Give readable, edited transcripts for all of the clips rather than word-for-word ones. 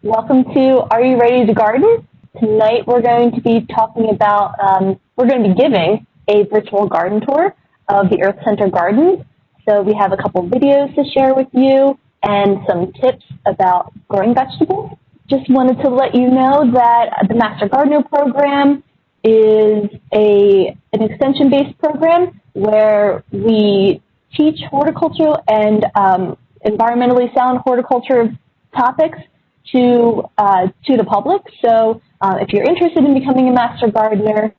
Welcome to Are You Ready to Garden? Tonight we're going to be talking about, we're going to be giving a virtual garden tour of the Earth Center Gardens. So we have a couple videos to share with you and some tips about growing vegetables. Just wanted to let you know that the Master Gardener program is an extension-based program where we teach horticultural and environmentally sound horticulture topics to the public. So if you're interested in becoming a Master Gardener,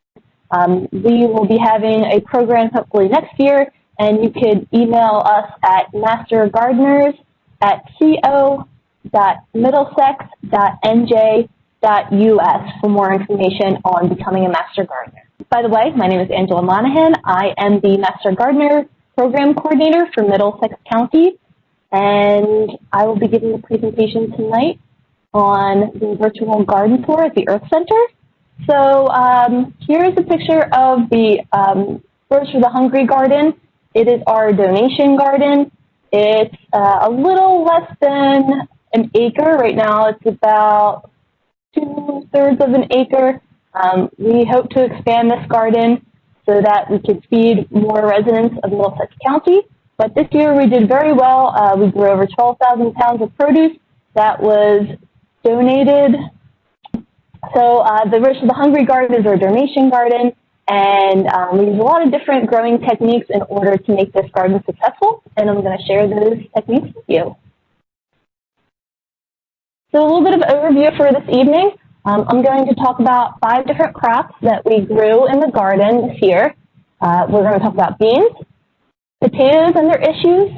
we will be having a program hopefully next year, and you could email us at mastergardeners@co.middlesex.nj.us for more information on becoming a Master Gardener. By the way, my name is Angela Monahan. I am the Master Gardener Program Coordinator for Middlesex County, and I will be giving a presentation tonight on the virtual garden tour at the Earth Center. So here is a picture of the Birds for the Hungry garden. It is our donation garden. It's a little less than an acre. Right now it's about 2/3 of an acre. We hope to expand this garden so that we could feed more residents of Middlesex County. But this year we did very well. We grew over 12,000 pounds of produce that was donated. So the Birds for the Hungry garden is our donation garden, and we use a lot of different growing techniques in order to make this garden successful, and I'm going to share those techniques with you. So a little bit of overview for this evening. I'm going to talk about 5 different crops that we grew in the garden this year. We're going to talk about beans, potatoes and their issues,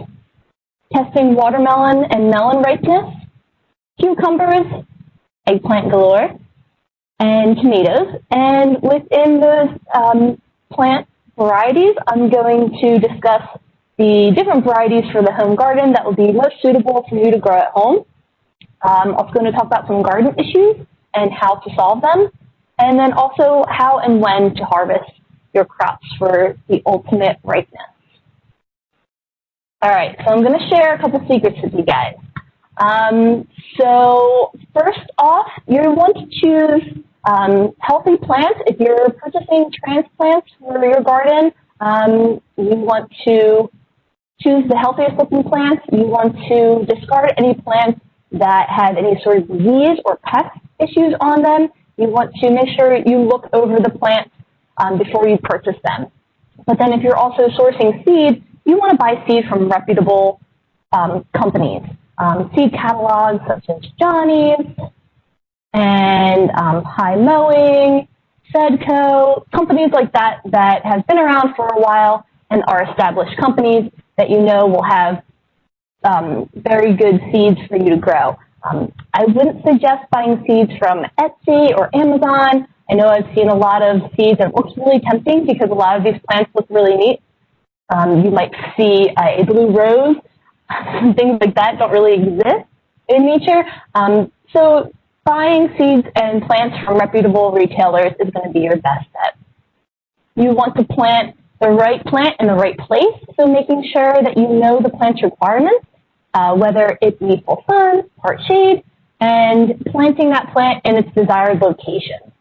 testing watermelon and melon ripeness, cucumbers, eggplant galore, and tomatoes. And within those plant varieties, I'm going to discuss the different varieties for the home garden that will be most suitable for you to grow at home. I'm also going to talk about some garden issues and how to solve them, and then also how and when to harvest your crops for the ultimate ripeness. All right, so I'm going to share a couple secrets with you guys. So first off, you want to choose healthy plants. If you're purchasing transplants for your garden, you want to choose the healthiest looking plants. You want to discard any plants that have any sort of disease or pest issues on them. You want to make sure you look over the plants before you purchase them. But then if you're also sourcing seed, you want to buy seed from reputable companies. Seed catalogs such as Johnny's and High Mowing, Sedco, companies like that that have been around for a while and are established companies that you know will have very good seeds for you to grow. I wouldn't suggest buying seeds from Etsy or Amazon. I know I've seen a lot of seeds that looks really tempting because a lot of these plants look really neat. You might see a blue rose. Things like that don't really exist in nature. So buying seeds and plants from reputable retailers is going to be your best bet. You want to plant the right plant in the right place, so making sure that you know the plant's requirements, whether it be full sun, part shade, and planting that plant in its desired location.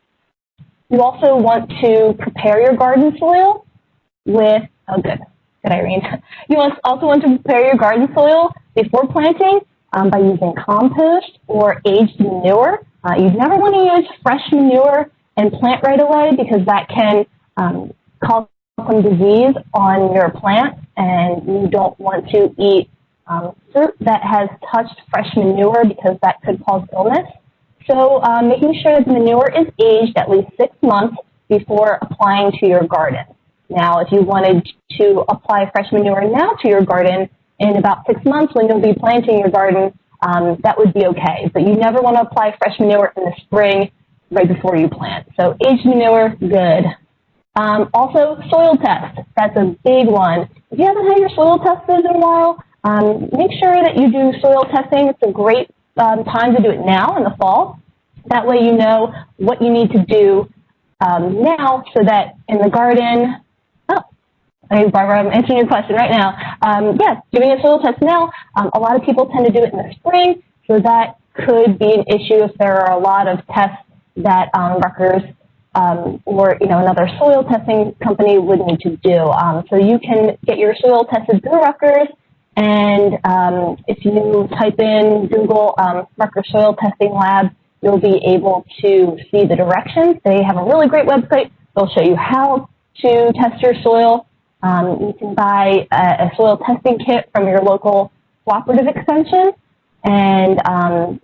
You also want to prepare your garden soil with, Good, Irene. You also want to prepare your garden soil before planting by using compost or aged manure. You never want to use fresh manure and plant right away because that can cause some disease on your plant, and you don't want to eat fruit that has touched fresh manure because that could cause illness. So making sure that the manure is aged at least 6 months before applying to your garden. Now, if you wanted to apply fresh manure now to your garden in about 6 months when you'll be planting your garden, that would be okay. But you never want to apply fresh manure in the spring right before you plant. So aged manure, good. Also, soil test. That's a big one. If you haven't had your soil tested in a while, make sure that you do soil testing. It's a great time to do it now in the fall. That way you know what you need to do now so that in the garden, hey, Barbara, I'm answering your question right now. Yes, doing a soil test now. A lot of people tend to do it in the spring, so that could be an issue if there are a lot of tests that Rutgers or another soil testing company would need to do. So you can get your soil tested through Rutgers, and if you type in Google Rutgers Soil Testing Lab, you'll be able to see the directions. They have a really great website. They'll show you how to test your soil. You can buy a soil testing kit from your local cooperative extension, and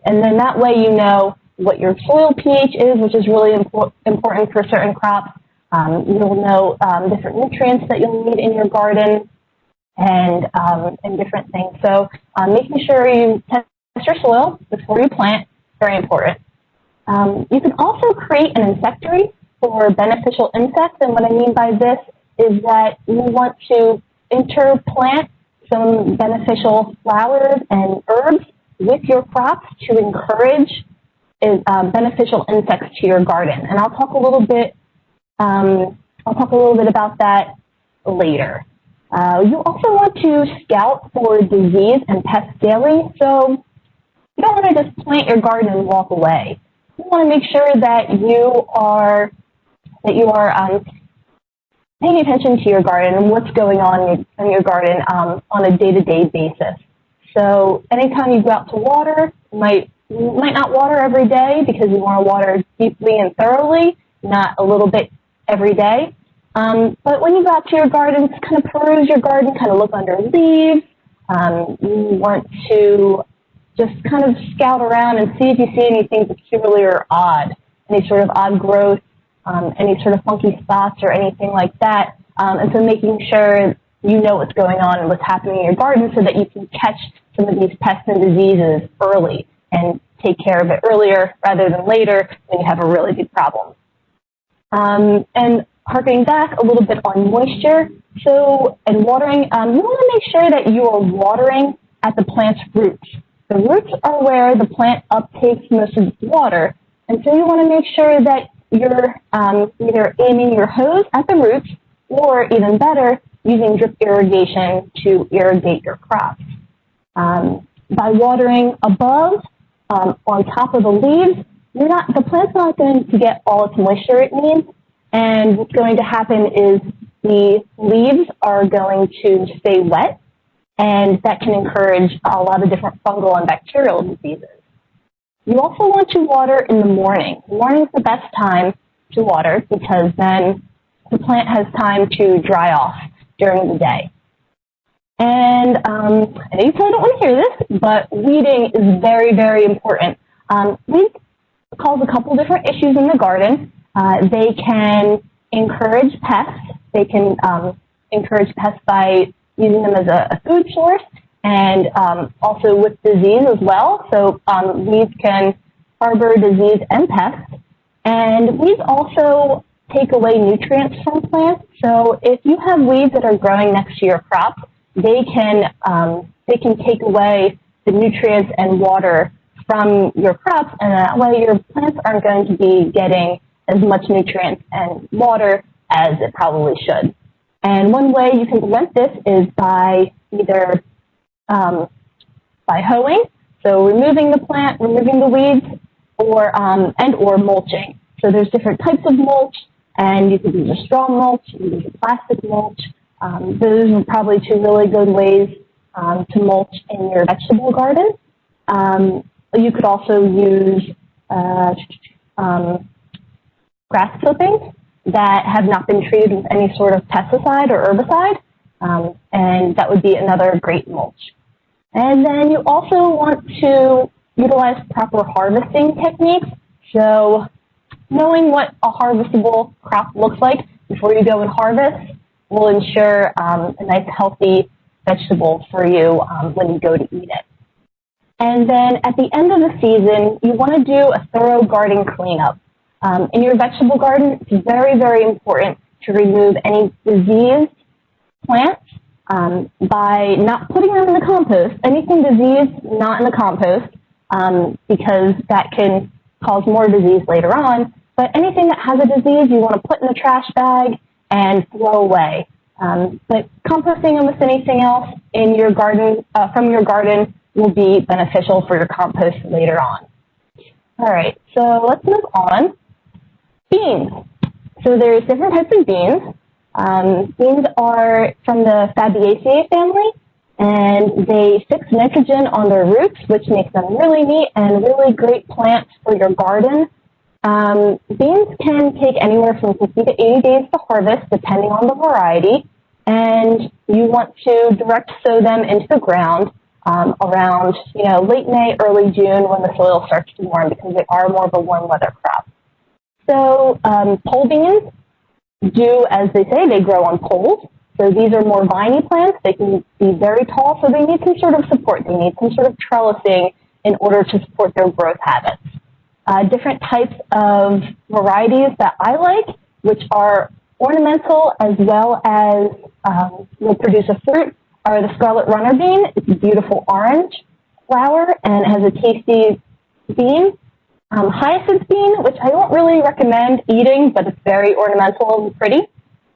then that way you know what your soil pH is, which is really important for certain crops. You'll know different nutrients that you'll need in your garden, and different things. So making sure you test your soil before you plant, very important. You can also create an insectary for beneficial insects, and what I mean by this is that you want to interplant some beneficial flowers and herbs with your crops to encourage beneficial insects to your garden. And I'll talk a little bit about that later. You also want to scout for disease and pests daily. So you don't want to just plant your garden and walk away. You want to make sure that you are paying attention to your garden and what's going on in your garden on a day-to-day basis. So anytime you go out to water, you might not water every day because you want to water deeply and thoroughly, not a little bit every day. But when you go out to your garden, kind of peruse your garden, kind of look under leaves. You want to just kind of scout around and see if you see anything peculiar or odd, any sort of odd growth, any sort of funky spots or anything like that. And so making sure you know what's going on and what's happening in your garden so that you can catch some of these pests and diseases early and take care of it earlier rather than later when you have a really big problem. And harkening back a little bit on moisture, and watering, you want to make sure that you are watering at the plant's roots. The roots are where the plant uptakes most of the water, and so you want to make sure that you're either aiming your hose at the roots or, even better, using drip irrigation to irrigate your crops. By watering above, on top of the leaves, the plant's not going to get all its moisture it needs, and what's going to happen is the leaves are going to stay wet, and that can encourage a lot of different fungal and bacterial diseases. You also want to water in the morning. The morning is the best time to water because then the plant has time to dry off during the day. And I know you probably don't want to hear this, but weeding is very, very important. Weeds cause a couple different issues in the garden. They can encourage pests. They can encourage pests by using them as a food source, and also with disease as well. So weeds can harbor disease and pests. And weeds also take away nutrients from plants. So if you have weeds that are growing next to your crop, they can take away the nutrients and water from your crops, and that way your plants aren't going to be getting as much nutrients and water as it probably should. And one way you can prevent this is by either by hoeing, so removing the plant, removing the weeds, or mulching. So there's different types of mulch, and you can use a straw mulch, you can use a plastic mulch. Those are probably two really good ways to mulch in your vegetable garden. You could also use grass clippings that have not been treated with any sort of pesticide or herbicide, and that would be another great mulch. And then you also want to utilize proper harvesting techniques. So knowing what a harvestable crop looks like before you go and harvest will ensure a nice healthy vegetable for you when you go to eat it. And then at the end of the season, you want to do a thorough garden cleanup. In your vegetable garden, it's very, very important to remove any diseased plants by not putting them in the compost. Anything diseased, not in the compost, because that can cause more disease later on. But anything that has a disease, you want to put in a trash bag and throw away. But composting almost anything else in your garden, from your garden, will be beneficial for your compost later on. All right, so let's move on. Beans. So there's different types of beans. Beans are from the Fabaceae family, and they fix nitrogen on their roots, which makes them really neat and really great plants for your garden. Beans can take anywhere from 50 to 80 days to harvest, depending on the variety, and you want to direct sow them into the ground around late May, early June when the soil starts to warm, because they are more of a warm weather crop. So pole beans do as they say, they grow on poles. So these are more viney plants. They can be very tall, so they need some sort of support. They need some sort of trellising in order to support their growth habits. Different types of varieties that I like, which are ornamental as well as will produce a fruit, are the scarlet runner bean. It's a beautiful orange flower and has a tasty bean. Hyacinth bean, which I don't really recommend eating, but it's very ornamental and pretty.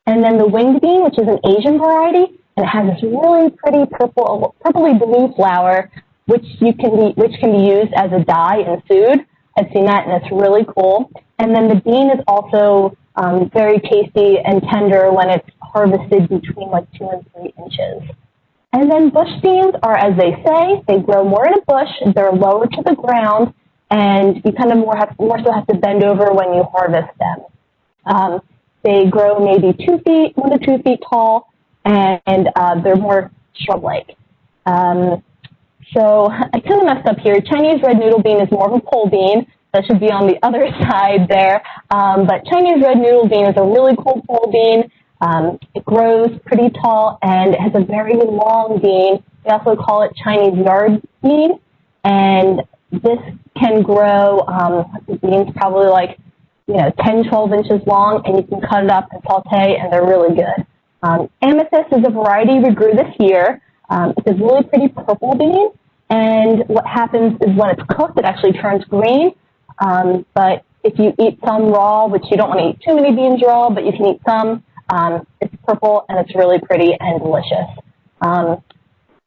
And then the winged bean, which is an Asian variety, and it has this really pretty purpley blue flower, which can be used as a dye in food. I've seen that, and it's really cool. And then the bean is also very tasty and tender when it's harvested between like 2 and 3 inches. And then bush beans are, as they say, they grow more in a bush. They're lower to the ground, and you kind of more so have to bend over when you harvest them. They grow maybe 2 feet, 1 to 2 feet tall, and they're more shrub-like. So I kind of messed up here. Chinese red noodle bean is more of a pole bean. That should be on the other side there. But Chinese red noodle bean is a really cool pole bean. It grows pretty tall, and it has a very long bean. They also call it Chinese yard bean. And this can grow, the bean's probably like 10, 12 inches long, and you can cut it up and saute, and they're really good. Amethyst is a variety we grew this year. It's a really pretty purple bean, and what happens is when it's cooked, it actually turns green. But if you eat some raw, which you don't want to eat too many beans raw, but you can eat some, it's purple, and it's really pretty and delicious.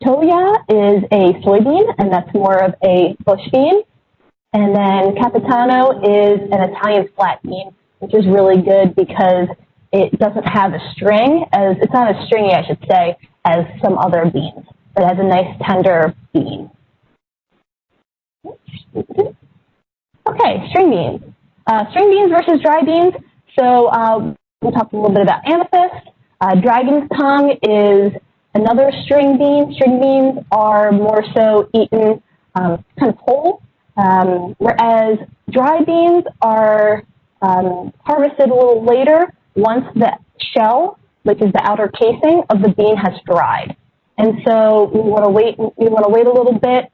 Toya is a soybean, and that's more of a bush bean. And then Capitano is an Italian flat bean, which is really good because it doesn't have a string, it's not as stringy, I should say, as some other beans. It has a nice tender bean. Okay, string beans. String beans versus dry beans. So we'll talk a little bit about amethyst. Dragon's tongue is another string bean. String beans are more so eaten kind of whole. Whereas dry beans are harvested a little later once the shell, which is the outer casing of the bean, has dried. And so you want to wait a little bit.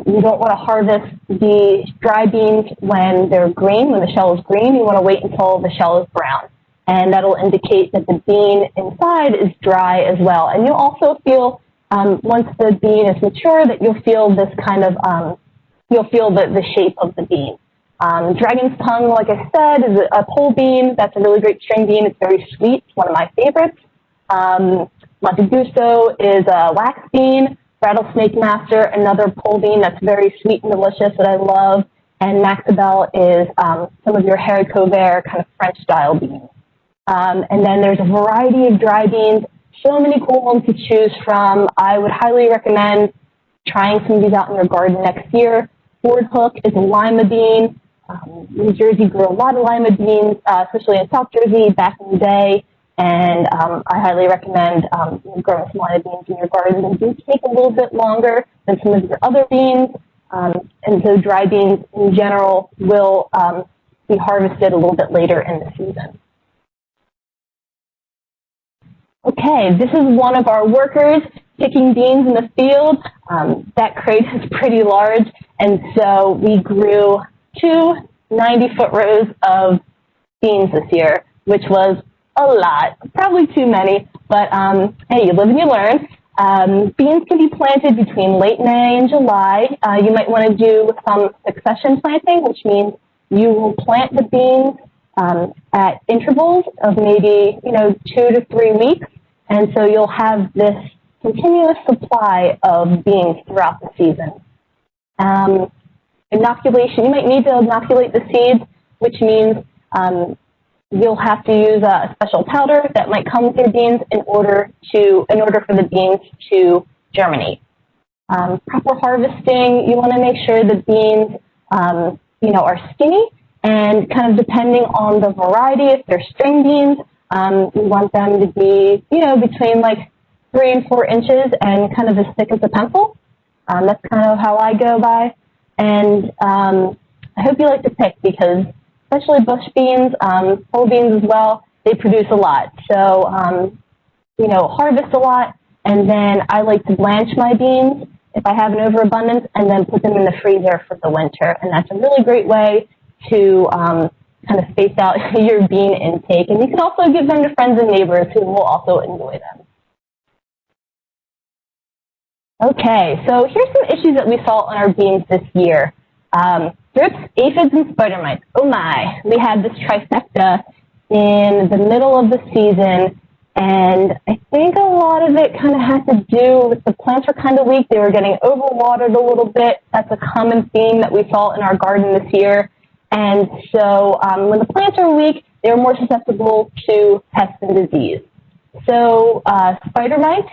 You don't want to harvest the dry beans when they're green, when the shell is green. You want to wait until the shell is brown. And that'll indicate that the bean inside is dry as well. And you'll also feel, once the bean is mature, that you'll feel this kind of you'll feel the shape of the bean. Dragon's tongue, like I said, is a pole bean. That's a really great string bean. It's very sweet. It's one of my favorites. Monte Gusto is a wax bean. Rattlesnake Master, another pole bean that's very sweet and delicious that I love. And Maxabelle is some of your haricot vert kind of French-style beans. And then there's a variety of dry beans. So many cool ones to choose from. I would highly recommend trying some of these out in your garden next year. Ford Hook is a lima bean. New Jersey grew a lot of lima beans, especially in South Jersey back in the day. And I highly recommend growing some lima beans in your garden. They do take a little bit longer than some of your other beans. And so dry beans in general will be harvested a little bit later in the season. Okay, this is one of our workers picking beans in the field. That crate is pretty large, and so we grew 2 90-foot rows of beans this year, which was a lot, probably too many, but hey, you live and you learn. Beans can be planted between late May and July. You might want to do some succession planting, which means you will plant the beans at intervals of maybe 2 to 3 weeks, and so you'll have this continuous supply of beans throughout the season. Inoculation, you might need to inoculate the seeds, which means you'll have to use a special powder that might come with your beans in order for the beans to germinate. Proper harvesting, you want to make sure the beans are skinny, and kind of depending on the variety, if they're string beans, you want them to be between like 3 and 4 inches and kind of as thick as a pencil. That's kind of how I go by, and I hope you like to pick, because especially bush beans, pole beans as well, they produce a lot. So harvest a lot, and then I like to blanch my beans if I have an overabundance, and then put them in the freezer for the winter. And that's a really great way to kind of space out your bean intake. And you can also give them to friends and neighbors who will also enjoy them. Okay, so here's some issues that we saw on our beans this year. Thrips, aphids, and spider mites. Oh my, we had this trifecta in the middle of the season, and I think a lot of it kind of had to do with the plants were kind of weak. They were getting overwatered a little bit. That's a common theme that we saw in our garden this year. And so when the plants are weak, they're more susceptible to pests and disease. So spider mites,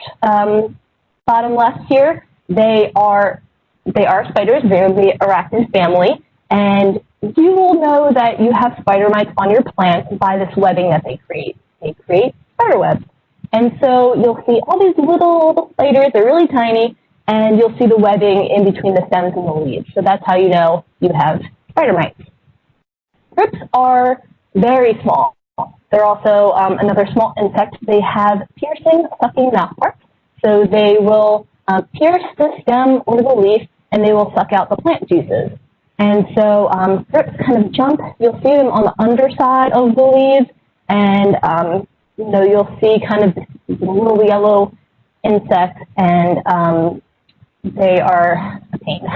bottom left here, they are spiders. They're the arachnid family. And you will know that you have spider mites on your plants by this webbing that they create. They create spider webs. And so you'll see all these little spiders. They're really tiny, and you'll see the webbing in between the stems and the leaves. So that's how you know you have spider mites. Thrips are very small. They're also another small insect. They have piercing, sucking mouthparts. So they will pierce the stem or the leaf, and they will suck out the plant juices. And so thrips kind of jump. You'll see them on the underside of the leaves, and you'll see kind of this little yellow insect, and they are a pain.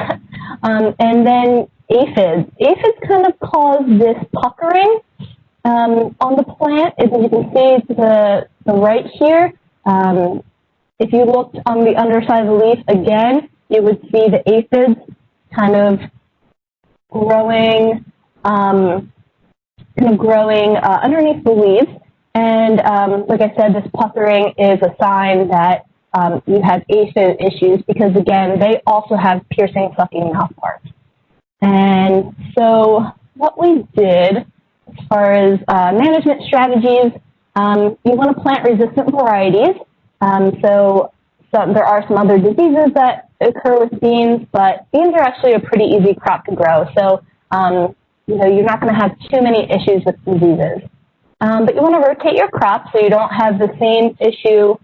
And then aphids. Aphids kind of cause this puckering on the plant. As you can see to the right here, if you looked on the underside of the leaf again, you would see the aphids kind of growing underneath the leaves. And like I said, this puckering is a sign that you have aphid issues, because again, they also have piercing, sucking mouthparts. And so what we did as far as management strategies, you want to plant resistant varieties. So there are some other diseases that occur with beans, but beans are actually a pretty easy crop to grow. So you're not going to have too many issues with diseases. But you want to rotate your crops so you don't have the same issue,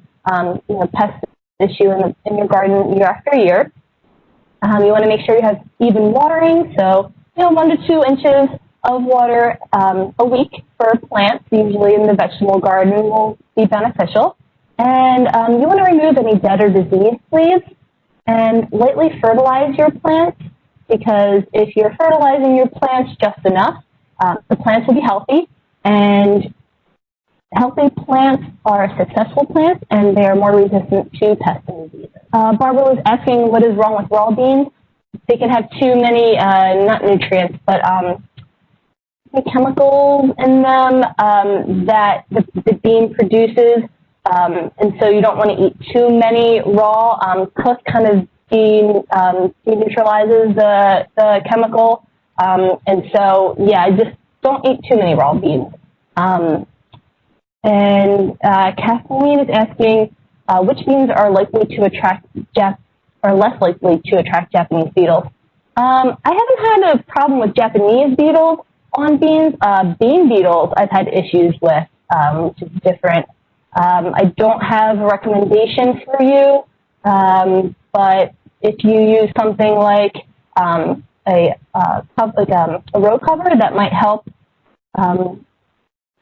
pest issue in your garden year after year. You want to make sure you have even watering, so 1 to 2 inches of water a week for plants, usually in the vegetable garden, will be beneficial. And you want to remove any dead or diseased leaves, and lightly fertilize your plants, because if you're fertilizing your plants just enough, the plants will be healthy. And healthy plants are successful plants, and they are more resistant to pests and diseases. Barbara was asking what is wrong with raw beans. They can have too many, not nutrients, but chemicals in them that the bean produces, and so you don't want to eat too many raw. Cooked kind of deneutralizes the chemical, and so, yeah, just don't eat too many raw beans. And Kathleen is asking which beans are likely to attract less likely to attract Japanese beetles. I haven't had a problem with Japanese beetles on beans. Bean beetles I've had issues with, which is different. I don't have a recommendation for you, but if you use something like a row cover, that might help.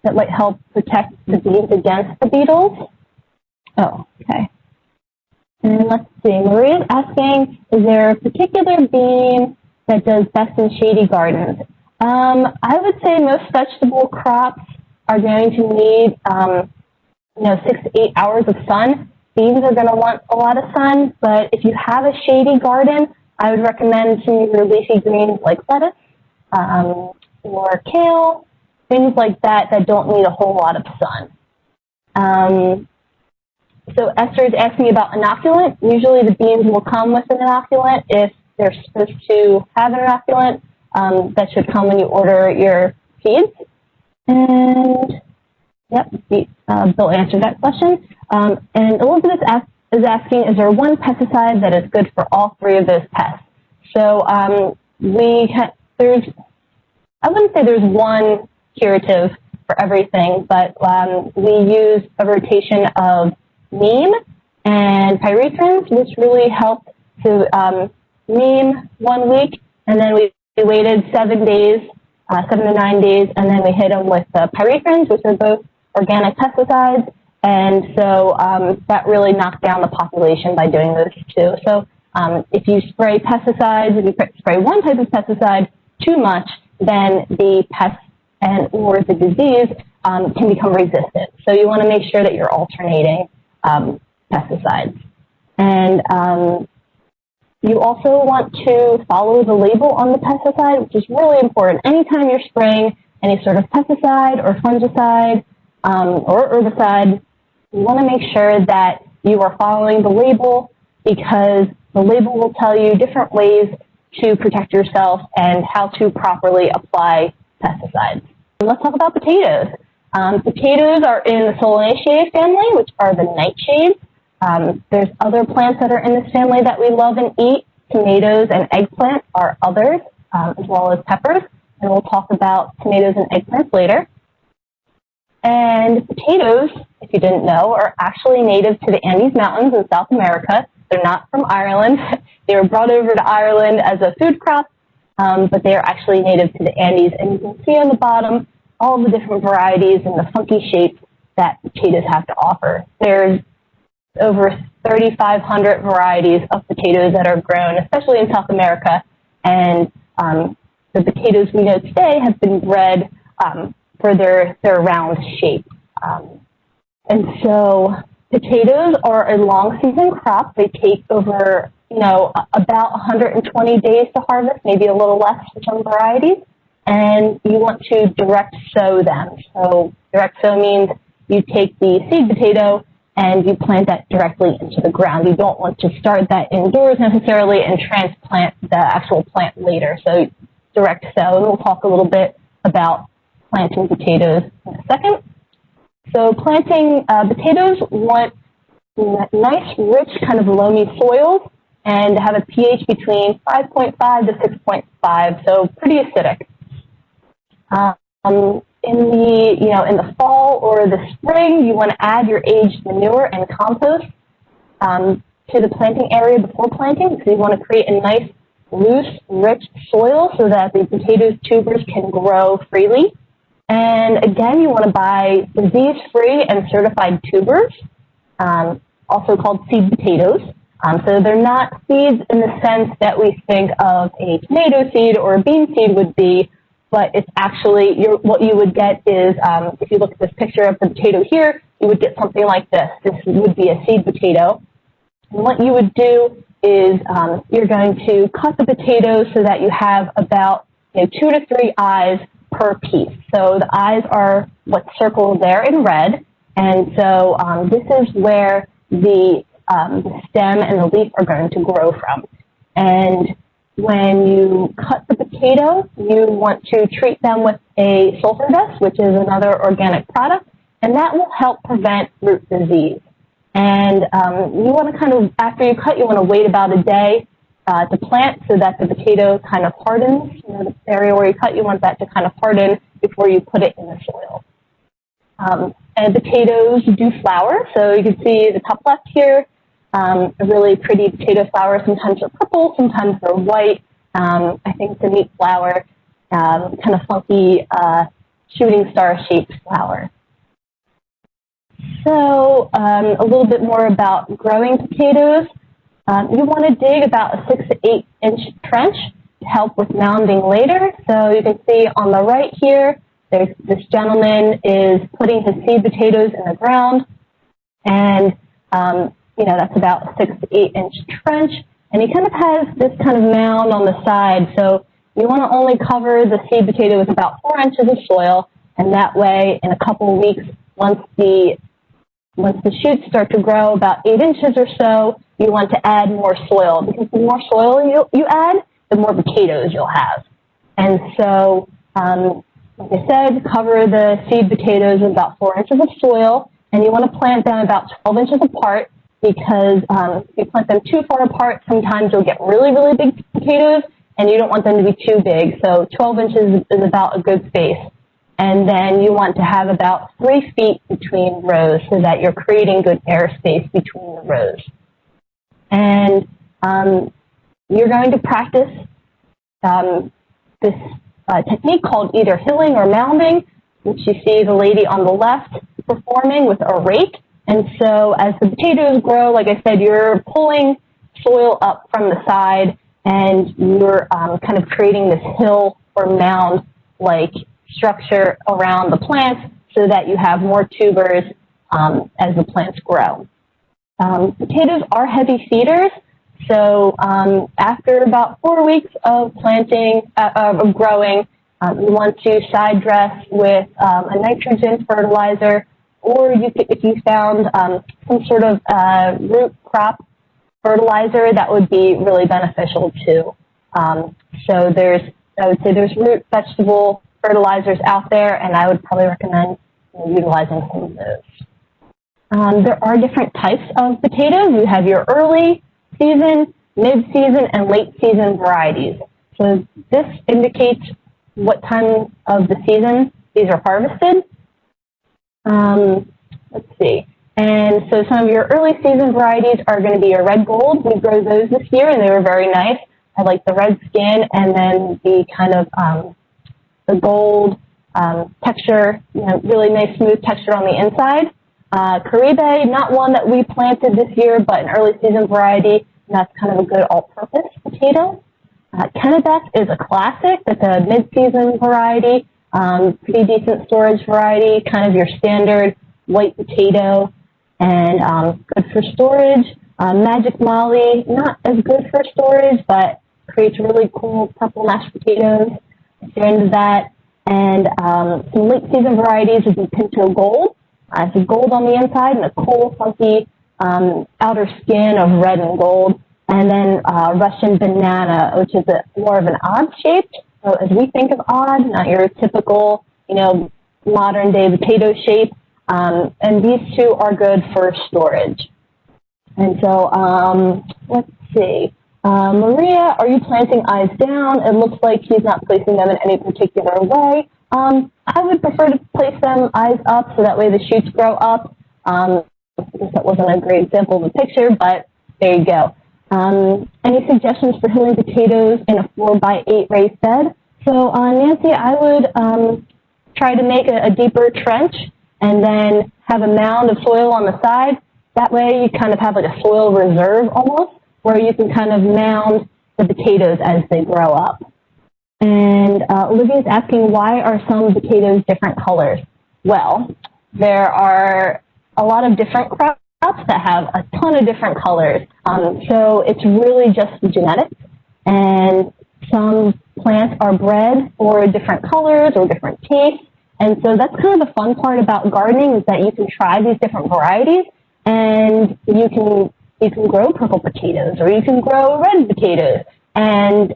That might help protect the beans against the beetles. Oh, okay. And let's see, Maria's asking, is there a particular bean that does best in shady gardens? I would say most vegetable crops are going to need 6 to 8 hours of sun. beans are going to want a lot of sun, but if you have a shady garden, I would recommend some of your leafy greens like lettuce or kale, things like that that don't need a whole lot of sun. So Esther is asking about inoculant. Usually the beans will come with an inoculant if they're supposed to have an inoculant. That should come when you order your seeds. And yep, Bill answered that question. And Elizabeth is asking, is there one pesticide that is good for all three of those pests? So I wouldn't say there's one curative for everything, but we use a rotation of neem and pyrethrins, which really helped to neem 1 week, and then we waited 7 days, 7 to 9 days, and then we hit them with the pyrethrins, which are both organic pesticides, and so that really knocked down the population by doing those two. So if you spray pesticides, if you spray one type of pesticide too much, then the pest or the disease can become resistant. So you want to make sure that you're alternating pesticides. And you also want to follow the label on the pesticide, which is really important. Anytime you're spraying any sort of pesticide or fungicide or herbicide, you want to make sure that you are following the label, because the label will tell you different ways to protect yourself and how to properly apply pesticides. Let's talk about potatoes. Potatoes are in the Solanaceae family, which are the nightshades. There's other plants that are in this family that we love and eat. Tomatoes and eggplant are others, as well as peppers. And we'll talk about tomatoes and eggplants later. And potatoes, if you didn't know, are actually native to the Andes Mountains in South America. They're not from Ireland. They were brought over to Ireland as a food crop, but they are actually native to the Andes. And you can see on the bottom all the different varieties and the funky shapes that potatoes have to offer. There's over 3,500 varieties of potatoes that are grown, especially in South America. And the potatoes we know today have been bred for their round shape. And so potatoes are a long season crop. They take over, about 120 days to harvest, maybe a little less for some varieties. And you want to direct sow them. So direct sow means you take the seed potato and you plant that directly into the ground. You don't want to start that indoors necessarily and transplant the actual plant later. So direct sow, and we'll talk a little bit about planting potatoes in a second. So planting potatoes want nice, rich, kind of loamy soils and have a pH between 5.5 to 6.5, so pretty acidic. In the fall or the spring, you want to add your aged manure and compost to the planting area before planting, because you want to create a nice, loose, rich soil so that the potatoes tubers can grow freely. And again, you want to buy disease-free and certified tubers, also called seed potatoes. So they're not seeds in the sense that we think of a tomato seed or a bean seed would be, but it's actually, what you would get is, if you look at this picture of the potato here, you would get something like this. This would be a seed potato. And what you would do is you're going to cut the potatoes so that you have about 2 to 3 eyes per piece. So the eyes are what's circled there in red, and so this is where the stem and the leaf are going to grow from. And when you cut the potato, you want to treat them with a sulfur dust, which is another organic product, and that will help prevent root disease. And you want to kind of, after you cut, you want to wait about a day to plant so that the potato kind of hardens. The area where you cut, you want that to kind of harden before you put it in the soil. And potatoes do flower, so you can see the top left here, a really pretty potato flower. Sometimes they're purple, sometimes they're white. I think it's a neat flower, kind of funky shooting star-shaped flower. So a little bit more about growing potatoes. You want to dig about a 6 to 8 inch trench to help with mounding later. So you can see on the right here, this gentleman is putting his seed potatoes in the ground, and that's about a 6 to 8 inch trench, and he kind of has this kind of mound on the side. So you want to only cover the seed potato with about 4 inches of soil, and that way, in a couple of weeks, once the shoots start to grow about 8 inches or so, you want to add more soil, because the more soil you add, the more potatoes you'll have. And so, like I said, cover the seed potatoes with about 4 inches of soil, and you want to plant them about 12 inches apart, because if you plant them too far apart, sometimes you'll get really, really big potatoes, and you don't want them to be too big. So 12 inches is about a good space. And then you want to have about 3 feet between rows so that you're creating good airspace between the rows. And you're going to practice this technique called either hilling or mounding, which you see the lady on the left performing with a rake. And so as the potatoes grow, like I said, you're pulling soil up from the side, and you're kind of creating this hill or mound-like structure around the plants so that you have more tubers as the plants grow. Potatoes are heavy feeders, so after about 4 weeks of planting, of growing, you want to side dress with a nitrogen fertilizer, or if you found some sort of root crop fertilizer, that would be really beneficial too. So I would say there's root vegetable fertilizers out there, and I would probably recommend utilizing some of those. There are different types of potatoes. You have your early season, mid-season, and late season varieties. So this indicates what time of the season these are harvested. Let's see. And so some of your early season varieties are going to be your red gold. We grow those this year, and they were very nice. I like the red skin, and then the kind of the gold texture, really nice smooth texture on the inside. Caribe, not one that we planted this year, but an early season variety, and that's kind of a good all-purpose potato. Kennebec is a classic. That's a mid-season variety, pretty decent storage variety, kind of your standard white potato, and good for storage. Magic Molly, not as good for storage, but creates really cool purple mashed potatoes if you're into that. And some late season varieties would be Pinto Gold. It's a gold on the inside and a cool, funky outer skin of red and gold. And then Russian Banana, which is more of an odd shape. So as we think of odd, not your typical, modern day potato shape. And these two are good for storage. And so let's see. Maria, are you planting eyes down? It looks like he's not placing them in any particular way. I would prefer to place them eyes up so that way the shoots grow up. I guess that wasn't a great example of the picture, but there you go. Any suggestions for hilling potatoes in a 4x8 raised bed? So Nancy, I would try to make a deeper trench and then have a mound of soil on the side. That way you kind of have like a soil reserve almost, where you can kind of mound the potatoes as they grow up. And Olivia's asking, why are some potatoes different colors? Well, there are a lot of different crops that have a ton of different colors. So it's really just genetics, and some plants are bred for different colors or different tastes. And so that's kind of the fun part about gardening, is that you can try these different varieties, and you can grow purple potatoes, or you can grow red potatoes, and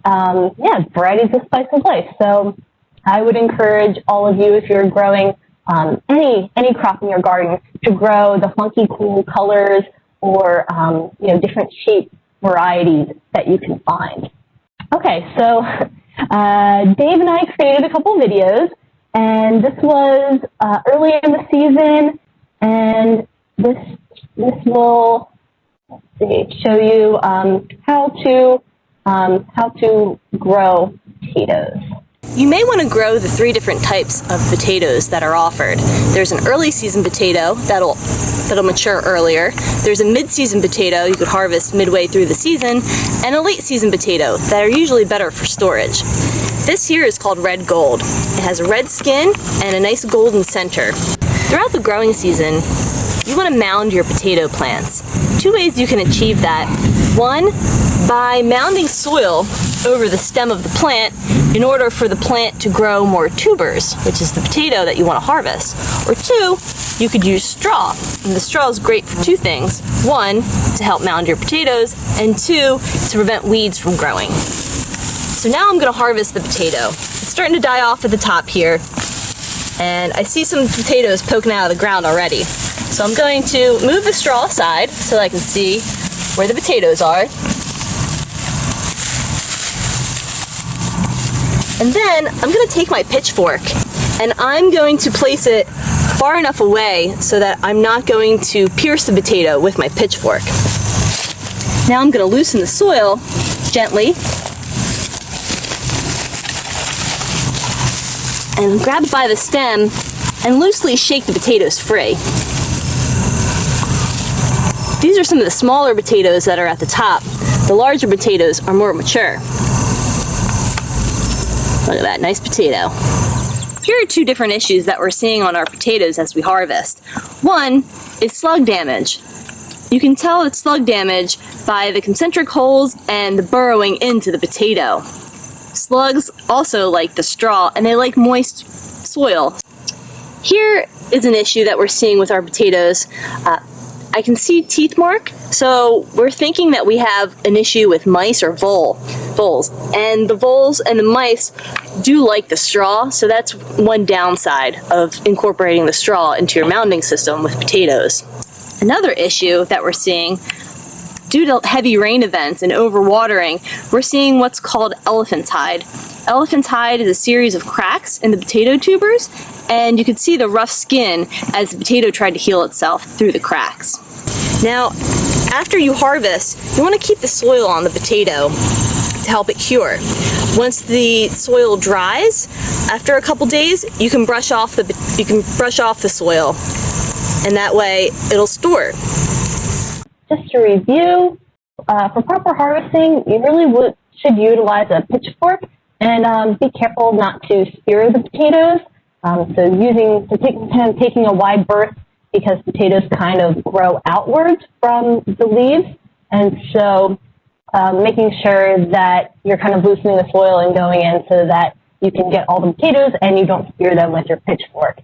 varieties of spice of life. So I would encourage all of you, if you're growing any crop in your garden, to grow the funky, cool colors or different shape varieties that you can find. Okay, so Dave and I created a couple videos, and this was earlier in the season, and this will show you how to grow potatoes. You may want to grow the 3 different types of potatoes that are offered. There's an early season potato that'll mature earlier. There's a mid-season potato you could harvest midway through the season, and a late season potato that are usually better for storage. This here is called red gold. It has a red skin and a nice golden center. Throughout the growing season, you want to mound your potato plants. Two ways you can achieve that. One, by mounding soil over the stem of the plant in order for the plant to grow more tubers, which is the potato that you want to harvest. Or two, you could use straw. And the straw is great for two things. One, to help mound your potatoes, and two, to prevent weeds from growing. So now I'm going to harvest the potato. It's starting to die off at the top here, and I see some potatoes poking out of the ground already. So I'm going to move the straw aside so that I can see where the potatoes are. And then I'm going to take my pitchfork and I'm going to place it far enough away so that I'm not going to pierce the potato with my pitchfork. Now I'm going to loosen the soil gently and grab it by the stem and loosely shake the potatoes free. These are some of the smaller potatoes that are at the top. The larger potatoes are more mature. Look at that, nice potato. Here are two different issues that we're seeing on our potatoes as we harvest. One is slug damage. You can tell it's slug damage by the concentric holes and the burrowing into the potato. Slugs also like the straw and they like moist soil. Here is an issue that we're seeing with our potatoes. I can see teeth mark, so we're thinking that we have an issue with mice or voles. And the voles and the mice do like the straw, so that's one downside of incorporating the straw into your mounding system with potatoes. Another issue that we're seeing, due to heavy rain events and overwatering, we're seeing what's called elephant's hide. Elephant's hide is a series of cracks in the potato tubers, and you can see the rough skin as the potato tried to heal itself through the cracks. Now, after you harvest, you want to keep the soil on the potato to help it cure. Once the soil dries, after a couple days, you can brush off the soil, and that way it'll store. Just to review, for proper harvesting, you really should utilize a pitchfork and be careful not to spear the potatoes. Taking a wide berth, because potatoes kind of grow outwards from the leaves, and so making sure that you're kind of loosening the soil and going in so that you can get all the potatoes and you don't spear them with your pitchfork.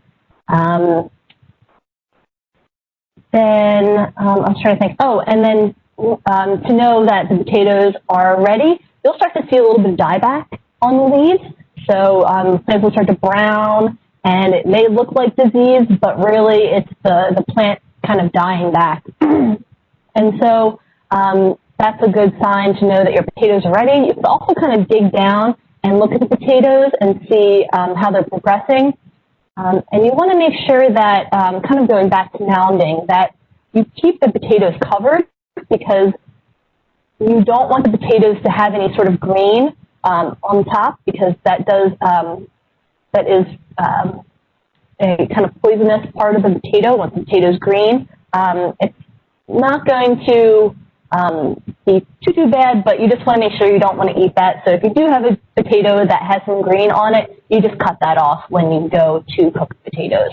Then I was trying to think. Oh, and then to know that the potatoes are ready, you'll start to see a little bit of dieback on the leaves. So plants will start to brown, and it may look like disease, but really it's the plant kind of dying back. And so that's a good sign to know that your potatoes are ready. You can also kind of dig down and look at the potatoes and see how they're progressing. And you want to make sure that, kind of going back to mounding, that you keep the potatoes covered, because you don't want the potatoes to have any sort of green on top, because that is a kind of poisonous part of the potato. Once the potato is green, it's not going to be too bad, but you just want to make sure you don't want to eat that. So if you do have a potato that has some green on it, you just cut that off when you go to cook the potatoes.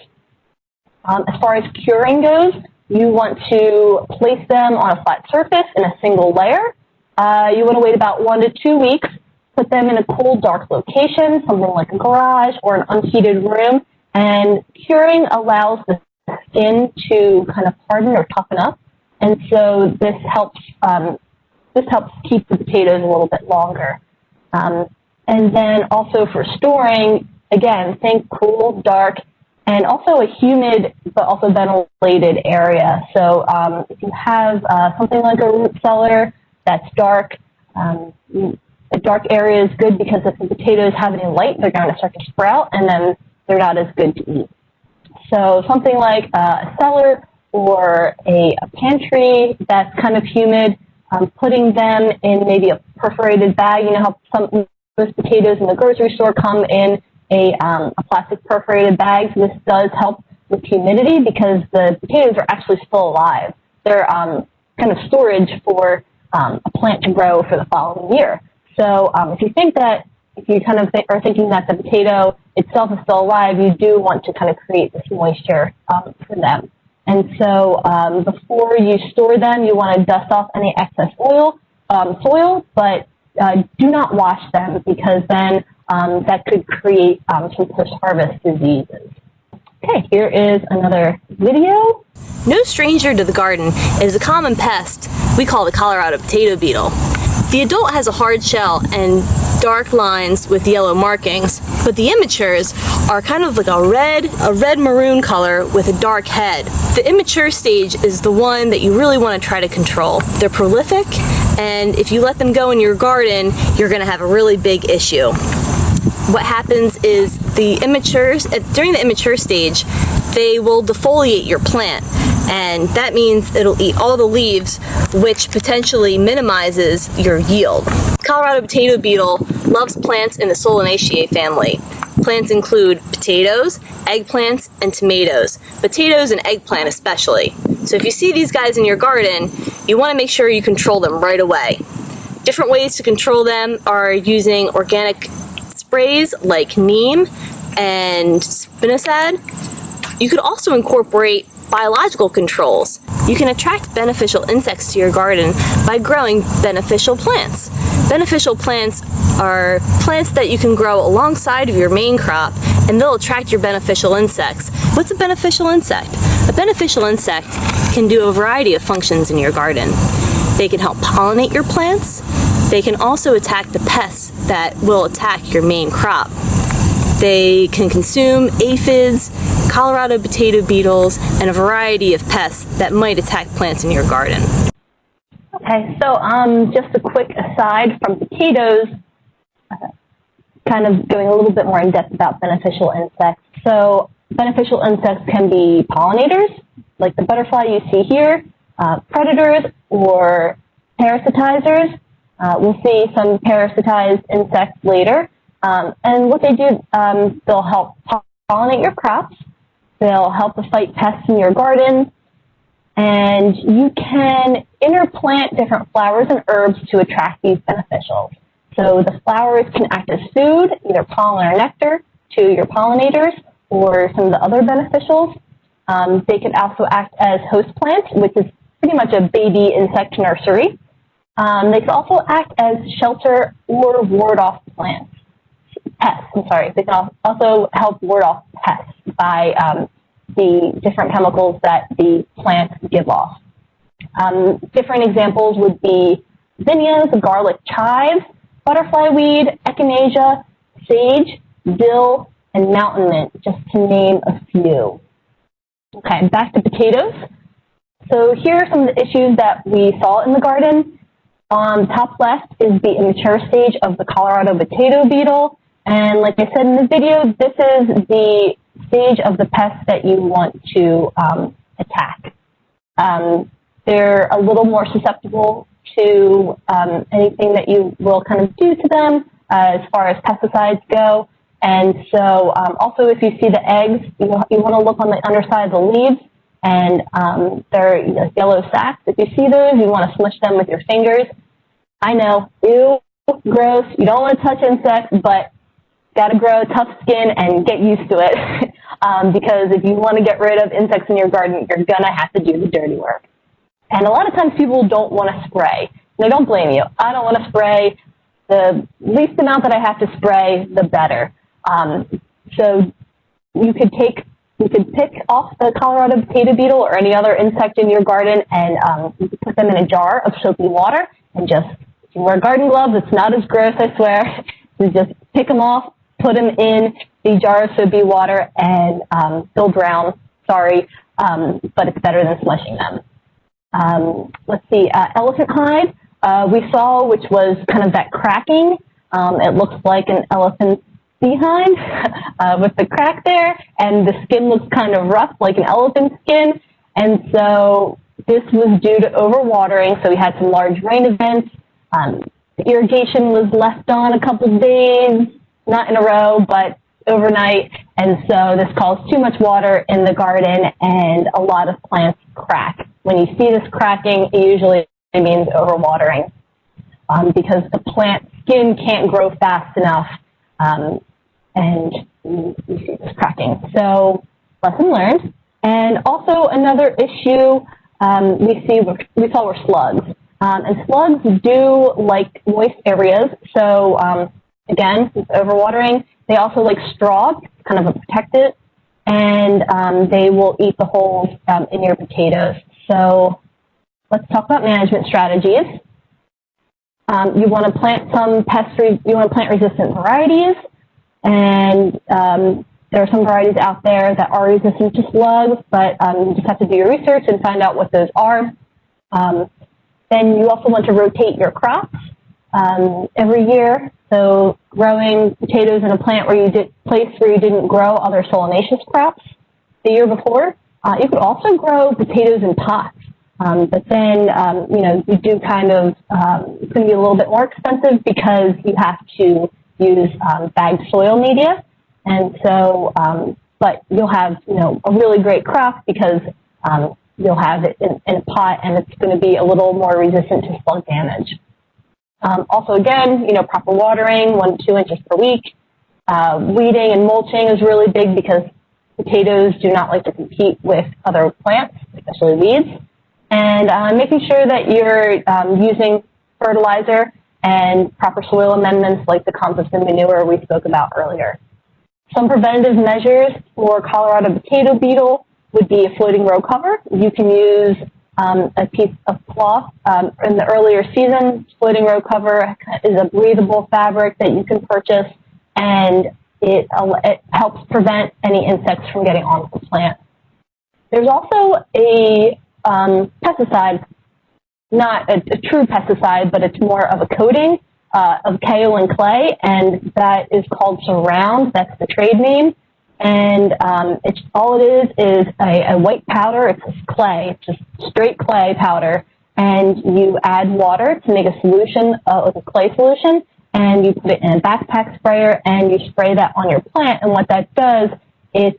As far as curing goes, you want to place them on a flat surface in a single layer. You want to wait about 1 to 2 weeks, put them in a cool, dark location, something like a garage or an unheated room, and curing allows the skin to kind of harden or toughen up. And so this helps keep the potatoes a little bit longer. And then also for storing, again, think cool, dark, and also a humid but also ventilated area. So if you have something like a root cellar that's dark, a dark area is good, because if the potatoes have any light, they're going to start to sprout, and then they're not as good to eat. So something like a cellar or a pantry that's kind of humid, putting them in maybe a perforated bag. You know how most potatoes in the grocery store come in a plastic perforated bag. So this does help with humidity, because the potatoes are actually still alive. They're kind of storage for a plant to grow for the following year. So if you kind of are thinking that the potato itself is still alive, you do want to kind of create this moisture for them. And so before you store them, you want to dust off any excess soil, but do not wash them, because then that could create some post-harvest diseases. Okay, here is another video. No stranger to the garden is a common pest we call the Colorado potato beetle. The adult has a hard shell and dark lines with yellow markings, but the immatures are kind of like a red maroon color with a dark head. The immature stage is the one that you really want to try to control. They're prolific, and if you let them go in your garden, you're going to have a really big issue. What happens is during the immature stage, they will defoliate your plant, and that means it'll eat all the leaves, which potentially minimizes your yield. Colorado potato beetle loves plants in the Solanaceae family. Plants include potatoes, eggplants, and tomatoes. Potatoes and eggplant especially. So if you see these guys in your garden, you want to make sure you control them right away. Different ways to control them are using organic sprays like neem and spinosad. You could also incorporate biological controls. You can attract beneficial insects to your garden by growing beneficial plants. Beneficial plants are plants that you can grow alongside of your main crop, and they'll attract your beneficial insects. What's a beneficial insect? A beneficial insect can do a variety of functions in your garden. They can help pollinate your plants. They can also attack the pests that will attack your main crop. They can consume aphids, Colorado potato beetles, and a variety of pests that might attack plants in your garden. Okay, so just a quick aside from potatoes, kind of going a little bit more in depth about beneficial insects. So beneficial insects can be pollinators, like the butterfly you see here, predators, or parasitizers. We'll see some parasitized insects later. And what they do, they'll help pollinate your crops. They'll help to fight pests in your garden. And you can interplant different flowers and herbs to attract these beneficials. So the flowers can act as food, either pollen or nectar, to your pollinators or some of the other beneficials. They can also act as host plants, which is pretty much a baby insect nursery. They can also act as shelter or ward off pests. They can also help ward off pests by the different chemicals that the plants give off. Different examples would be zinnias, garlic chives, butterfly weed, echinacea, sage, dill, and mountain mint, just to name a few. Okay, back to potatoes. So here are some of the issues that we saw in the garden. On top left is the immature stage of the Colorado potato beetle. And like I said in the video, this is the stage of the pest that you want to attack. They're a little more susceptible to anything that you will kind of do to them as far as pesticides go. And so also if you see the eggs, you want to look on the underside of the leaves, and they're yellow sacs. If you see those, you want to smush them with your fingers. I know, ew, gross, you don't want to touch insects, but got to grow tough skin and get used to it. Because if you want to get rid of insects in your garden, you're going to have to do the dirty work. And a lot of times people don't want to spray. And I don't blame you. I don't want to spray. The least amount that I have to spray, the better. So you could pick off the Colorado potato beetle or any other insect in your garden, and you could put them in a jar of soapy water, and just, if you wear garden gloves, it's not as gross, I swear. You just pick them off, put them in the jar of soapy water, and they'll drown. Sorry, but it's better than flushing them. Let's see, elephant hide we saw, which was kind of that cracking. It looks like an elephant's behind with the crack there, and the skin looks kind of rough like an elephant's skin. And so this was due to overwatering. So we had some large rain events. The irrigation was left on a couple days, not in a row, but overnight. And so this caused too much water in the garden, and a lot of plants crack. When you see this cracking, it usually means overwatering because the plant skin can't grow fast enough, and you see this cracking. So lesson learned, And also another issue we saw were slugs. And slugs do like moist areas. So again, with overwatering, they also like straw, kind of a protectant, and they will eat the holes in your potatoes. So let's talk about management strategies. You want to plant resistant varieties, and there are some varieties out there that are resistant to slugs, but you just have to do your research and find out what those are. Then you also want to rotate your crops every year. So growing potatoes in a place where you didn't grow other solanaceous crops the year before. You could also grow potatoes in pots, but then you do kind of it's going to be a little bit more expensive because you have to use bagged soil media, and so but you'll have a really great crop because you'll have it in a pot, and it's going to be a little more resistant to slug damage. Also, again, proper watering, 1 to 2 inches per week. Weeding and mulching is really big because potatoes do not like to compete with other plants, especially weeds. And making sure that you're using fertilizer and proper soil amendments like the compost and manure we spoke about earlier. Some preventative measures for Colorado potato beetle would be a floating row cover. You can use a piece of cloth. In the earlier season, floating row cover is a breathable fabric that you can purchase, and it helps prevent any insects from getting onto the plant. There's also a pesticide, not a true pesticide, but it's more of a coating of kaolin clay, and that is called Surround. That's the trade name. And all it is a white powder. It's just clay, just straight clay powder. And you add water to make a solution, like a clay solution, and you put it in a backpack sprayer, and you spray that on your plant. And what that does, it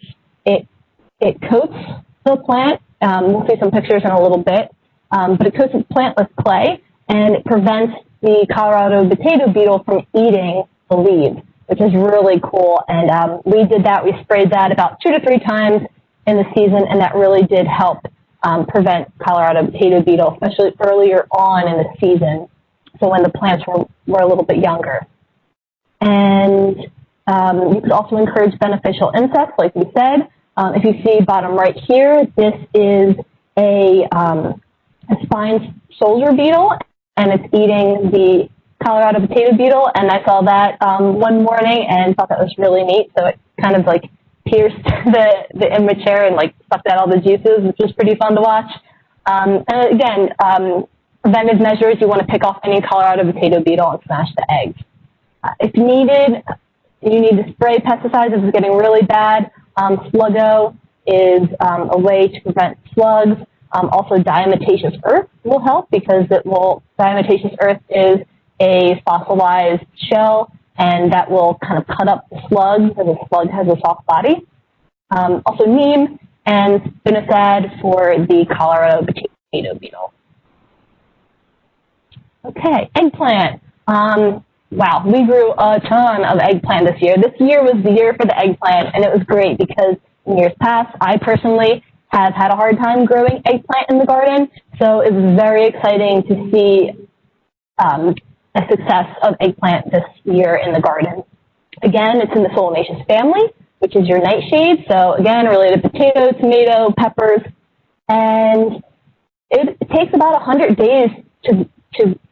coats the plant. We'll see some pictures in a little bit. But it coats the plant with clay, and it prevents the Colorado potato beetle from eating the leaves, which is really cool. And we did that. We sprayed that about 2 to 3 times in the season, and that really did help prevent Colorado potato beetle, especially earlier on in the season, so when the plants were a little bit younger. And you could also encourage beneficial insects, like we said. If you see bottom right here, this is a spine soldier beetle, and it's eating the Colorado potato beetle, and I saw that one morning and thought that was really neat. So it kind of like pierced the immature and like sucked out all the juices, which was pretty fun to watch. And again, preventive measures, you want to pick off any Colorado potato beetle and smash the eggs. If needed, you need to spray pesticides if it's getting really bad. Sluggo is a way to prevent slugs. Also, diatomaceous earth will help because diatomaceous earth is a fossilized shell, and that will kind of cut up the slug because the slug has a soft body. Also, neem and spinosad for the Colorado potato beetle. Okay, eggplant. Wow, we grew a ton of eggplant this year. This year was the year for the eggplant, and it was great because in years past, I personally have had a hard time growing eggplant in the garden, so it was very exciting to see a success of eggplant this year in the garden. Again, it's in the solanaceous family, which is your nightshade, so again, related to potato, tomato, peppers, and it takes about 100 days to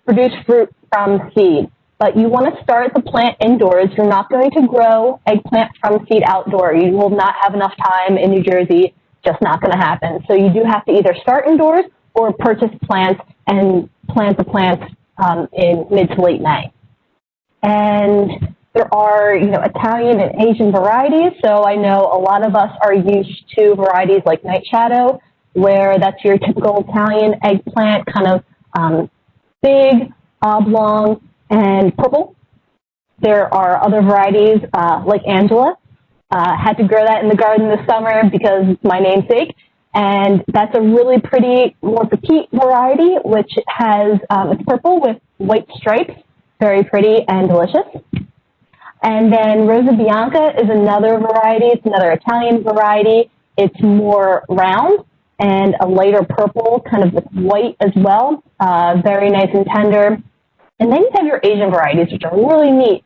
produce fruit from seed. But you want to start the plant indoors. You're not going to grow eggplant from seed outdoor. You will not have enough time in New Jersey. Just not going to happen. So you do have to either start indoors or purchase plants and plant the plants in mid to late May. And there are, Italian and Asian varieties. So I know a lot of us are used to varieties like Night Shadow, where that's your typical Italian eggplant, kind of big, oblong, and purple. There are other varieties like Angela. Had to grow that in the garden this summer because it's my namesake. And that's a really pretty, more petite variety, which has, it's purple with white stripes, very pretty and delicious. And then Rosa Bianca is another variety. It's another Italian variety. It's more round and a lighter purple, kind of with white as well. Very nice and tender. And then you have your Asian varieties, which are really neat.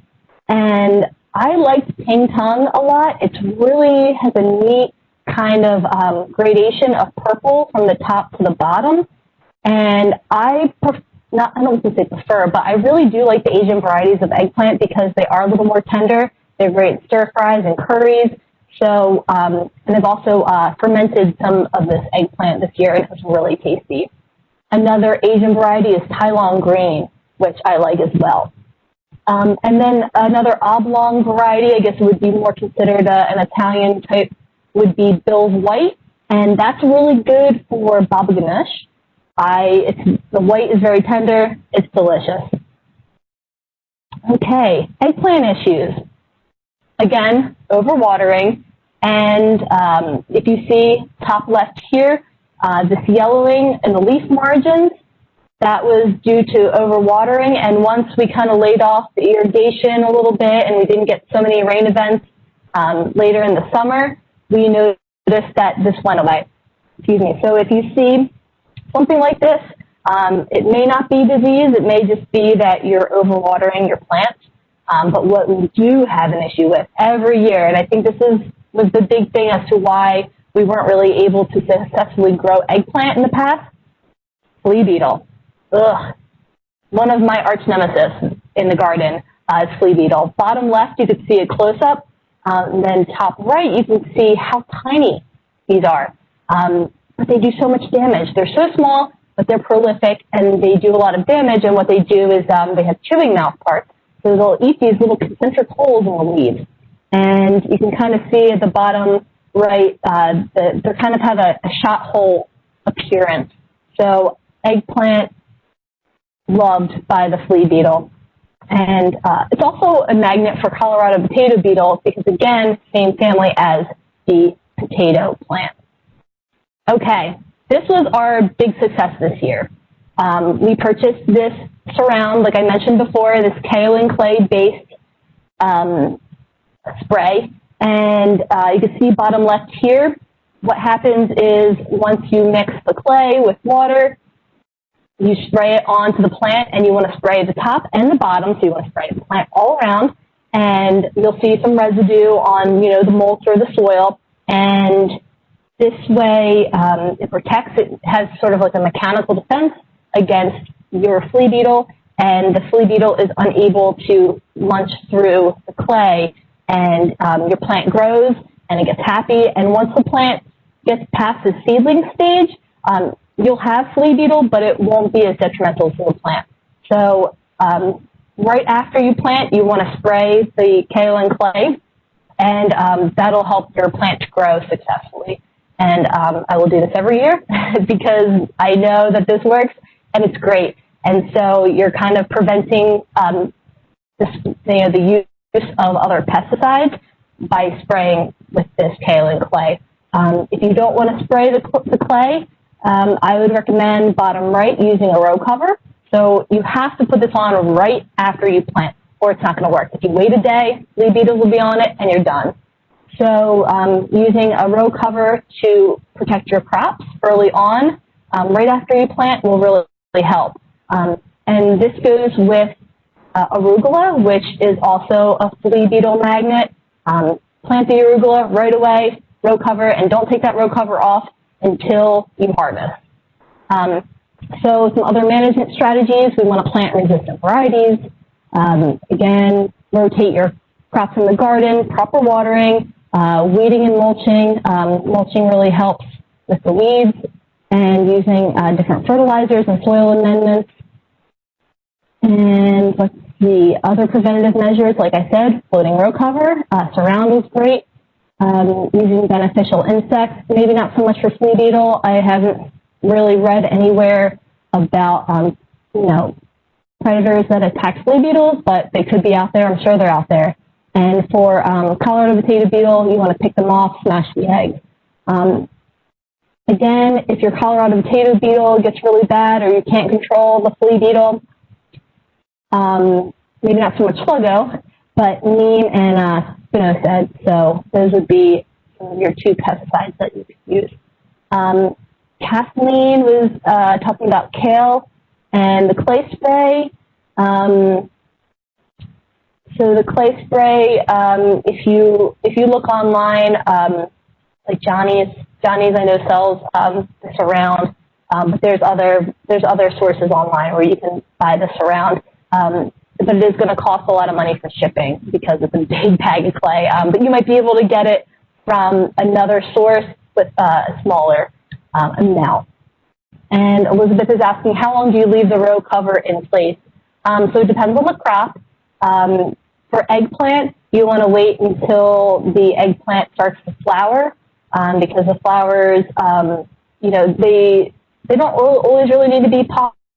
And I like Ping Tung a lot. It really has a neat kind of gradation of purple from the top to the bottom. And I don't want to say prefer, but I really do like the Asian varieties of eggplant because they are a little more tender. They're great stir fries and curries. So, and I've also fermented some of this eggplant this year, and it was really tasty. Another Asian variety is Tai Long Green, which I like as well. And then another oblong variety, I guess it would be more considered an Italian type, would be Bill's White, and that's really good for baba ganoush. The white is very tender. It's delicious. Okay, eggplant issues. Again, overwatering, and if you see top left here, this yellowing in the leaf margins, that was due to overwatering, and once we kind of laid off the irrigation a little bit and we didn't get so many rain events later in the summer, we noticed that this went away. Excuse me. So if you see something like this, it may not be disease, it may just be that you're overwatering your plants. But what we do have an issue with every year, and I think this was the big thing as to why we weren't really able to successfully grow eggplant in the past, flea beetle. Ugh. One of my arch nemesis in the garden is flea beetle. Bottom left, you can see a close-up, and then top right, you can see how tiny these are. But they do so much damage. They're so small, but they're prolific, and they do a lot of damage, and what they do is they have chewing mouth parts. So they'll eat these little concentric holes in the leaves. And you can kind of see at the bottom right, they kind of have a shot hole appearance. So eggplant loved by the flea beetle. And it's also a magnet for Colorado potato beetle because, again, same family as the potato plant. Okay, this was our big success this year. We purchased this Surround, like I mentioned before, this kaolin clay-based spray. And you can see bottom left here, what happens is once you mix the clay with water, you spray it onto the plant, and you want to spray the top and the bottom, so you want to spray the plant all around, and you'll see some residue on, the mulch or the soil, and this way it protects, it has sort of like a mechanical defense against your flea beetle, and the flea beetle is unable to munch through the clay, and your plant grows, and it gets happy, and once the plant gets past the seedling stage, you'll have flea beetle, but it won't be as detrimental to the plant. So right after you plant, you want to spray the kaolin clay, and that'll help your plant to grow successfully. And I will do this every year because I know that this works, and it's great. And so you're kind of preventing the use of other pesticides by spraying with this kaolin clay. If you don't want to spray the clay, I would recommend bottom right using a row cover. So you have to put this on right after you plant, or it's not going to work. If you wait a day, flea beetles will be on it, and you're done. So using a row cover to protect your crops early on, right after you plant, will really help. And this goes with arugula, which is also a flea beetle magnet. Plant the arugula right away, row cover, and don't take that row cover off until you harvest. So some other management strategies, we want to plant resistant varieties. Again, rotate your crops in the garden, proper watering, weeding and mulching. Mulching really helps with the weeds, and using different fertilizers and soil amendments. And let's see, other preventative measures, like I said, floating row cover, Surround was great. Using beneficial insects, maybe not so much for flea beetle. I haven't really read anywhere about, predators that attack flea beetles, but they could be out there. I'm sure they're out there. And for Colorado potato beetle, you want to pick them off, smash the eggs. Again, if your Colorado potato beetle gets really bad or you can't control the flea beetle, maybe not so much Sluggo, but neem and spinosad. So those would be some of your 2 pesticides that you could use. Kathleen was talking about kale and the clay spray. So the clay spray, if you look online, like Johnny's I know sells this around, but there's other sources online where you can buy this around. But it is going to cost a lot of money for shipping because it's a big bag of clay. But you might be able to get it from another source with a smaller amount. And Elizabeth is asking, how long do you leave the row cover in place? So it depends on the crop. For eggplant, you want to wait until the eggplant starts to flower, because the flowers, they don't always really need to be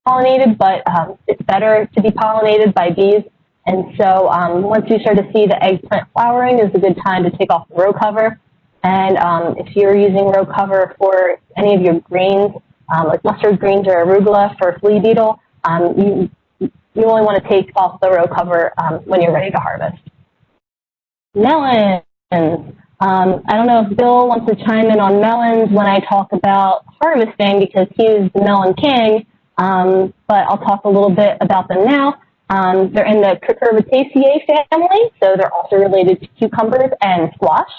pollinated, but it's better to be pollinated by bees. And so once you start to see the eggplant flowering is a good time to take off the row cover. And if you're using row cover for any of your greens, like mustard greens or arugula for flea beetle, you only want to take off the row cover when you're ready to harvest. Melons. I don't know if Bill wants to chime in on melons when I talk about harvesting because he is the melon king, but I'll talk a little bit about them now. They're in the Cucurbitaceae family, so they're also related to cucumbers and squash.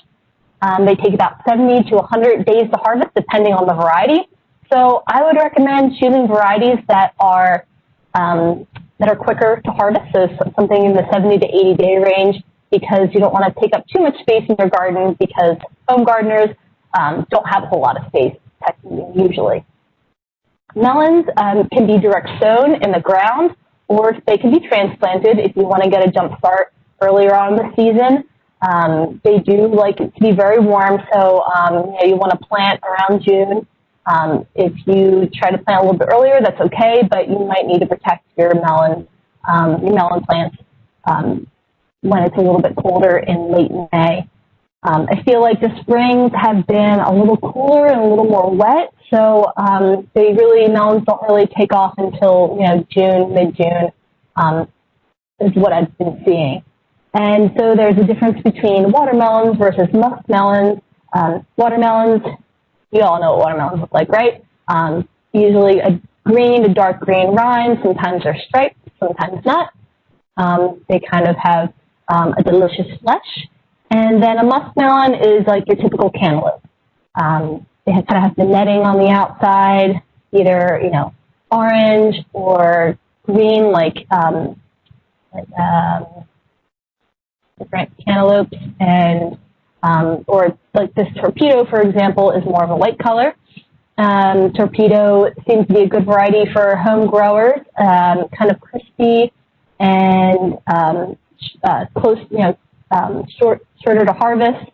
They take about 70 to 100 days to harvest, depending on the variety. So I would recommend choosing varieties that are quicker to harvest, so something in the 70 to 80 day range, because you don't want to take up too much space in your garden because home gardeners don't have a whole lot of space usually. Melons can be direct sown in the ground, or they can be transplanted if you want to get a jump start earlier on in the season. They do like it to be very warm, so you want to plant around June. If you try to plant a little bit earlier, that's okay, but you might need to protect your melon plants when it's a little bit colder in late May. I feel like the springs have been a little cooler and a little more wet, so melons don't really take off until June, mid-June is what I've been seeing. And so there's a difference between watermelons versus muskmelons. Watermelons, you all know what watermelons look like, right? Usually a green to dark green rind. Sometimes they're striped, sometimes not. They kind of have a delicious flesh. And then a muskmelon is like your typical cantaloupe. They kind of have the netting on the outside, either orange or green, like different cantaloupes, and or like this torpedo, for example, is more of a white color. Torpedo seems to be a good variety for home growers, kind of crispy and shorter to harvest.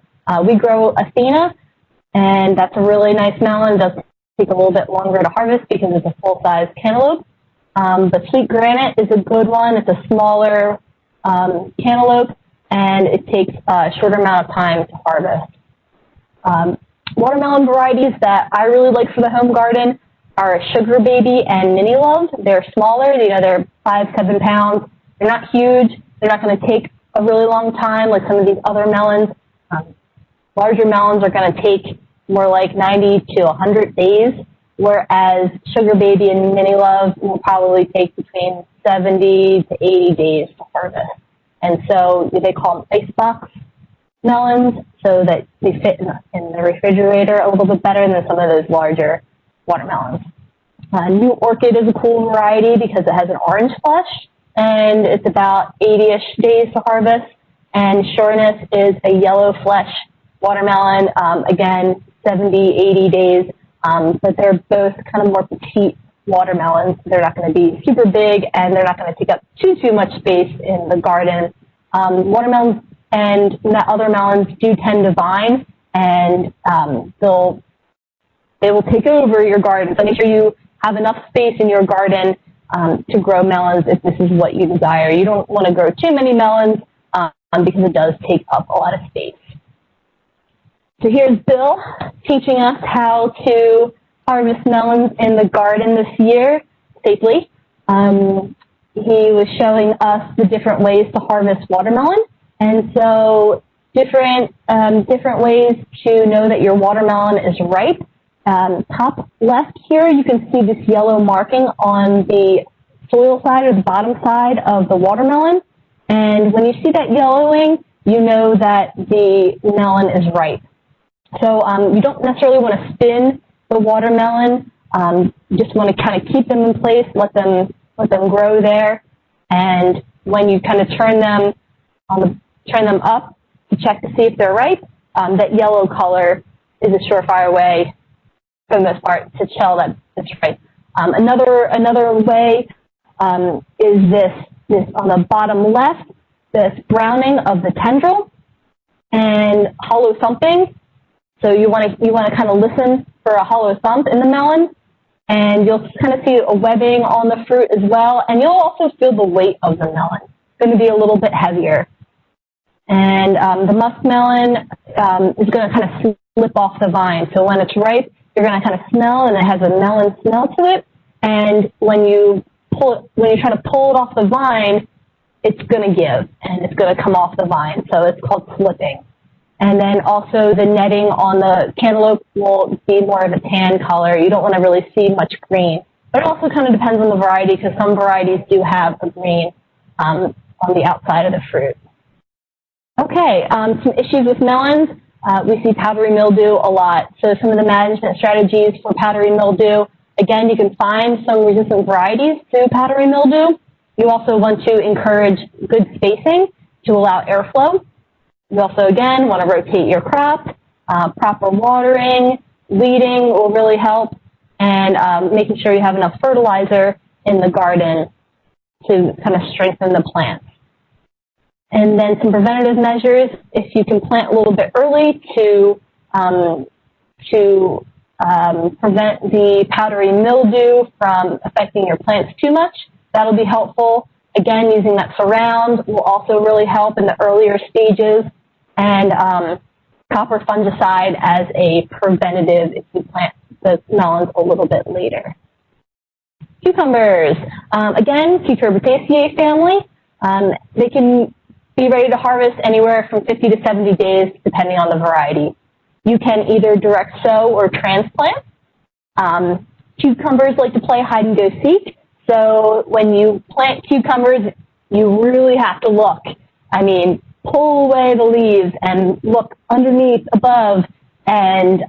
We grow Athena, and that's a really nice melon. It does take a little bit longer to harvest because it's a full-size cantaloupe. But Sweet Granite is a good one. It's a smaller cantaloupe, and it takes a shorter amount of time to harvest. Watermelon varieties that I really like for the home garden are Sugar Baby and Mini Love. They're smaller, they're 5-7 pounds. They're not huge. They're not going to take a really long time like some of these other melons. Larger melons are going to take more like 90 to 100 days, whereas Sugar Baby and Mini Love will probably take between 70 to 80 days to harvest. And so they call them icebox melons, so that they fit in the refrigerator a little bit better than some of those larger watermelons. New Orchid is a cool variety because it has an orange flesh, and it's about 80-ish days to harvest. And Sureness is a yellow flesh watermelon, again, 70, 80 days, but they're both kind of more petite watermelons. They're not going to be super big, and they're not going to take up too much space in the garden. Watermelons and other melons do tend to vine, and they will take over your garden. So make sure you have enough space in your garden to grow melons if this is what you desire. You don't want to grow too many melons because it does take up a lot of space. So here's Bill teaching us how to harvest melons in the garden this year safely. He was showing us the different ways to harvest watermelon. And so different ways to know that your watermelon is ripe. Top left here, you can see this yellow marking on the soil side or the bottom side of the watermelon. And when you see that yellowing, you know that the melon is ripe. So you don't necessarily want to spin the watermelon. You just want to kind of keep them in place, let them grow there. And when you kind of turn them up to check to see if they're ripe, that yellow color is a surefire way, for the most part, to tell that it's ripe. Another way is this on the bottom left, this browning of the tendril and hollow thumping. So you want to kind of listen for a hollow thump in the melon, and you'll kind of see a webbing on the fruit as well, and you'll also feel the weight of the melon. It's going to be a little bit heavier. And the muskmelon is going to kind of slip off the vine. So when it's ripe, you're going to kind of smell, and it has a melon smell to it. And when you try to pull it off the vine, it's going to give, and it's going to come off the vine. So it's called slipping. And then also the netting on the cantaloupe will be more of a tan color. You don't want to really see much green. But it also kind of depends on the variety, because some varieties do have a green on the outside of the fruit. Okay, some issues with melons. We see powdery mildew a lot. So some of the management strategies for powdery mildew, again, you can find some resistant varieties to powdery mildew. You also want to encourage good spacing to allow airflow. You also, again, want to rotate your crop. Proper watering, weeding will really help, and making sure you have enough fertilizer in the garden to kind of strengthen the plants. And then some preventative measures, if you can plant a little bit early to prevent the powdery mildew from affecting your plants too much, that'll be helpful. Again, using that surround will also really help in the earlier stages, and copper fungicide as a preventative if you plant the melons a little bit later. Cucumbers, again, Cucurbitaceae family. They can be ready to harvest anywhere from 50 to 70 days, depending on the variety. You can either direct sow or transplant. Cucumbers like to play hide and go seek. So when you plant cucumbers, you really have to look. I mean, pull away the leaves and look underneath, above, and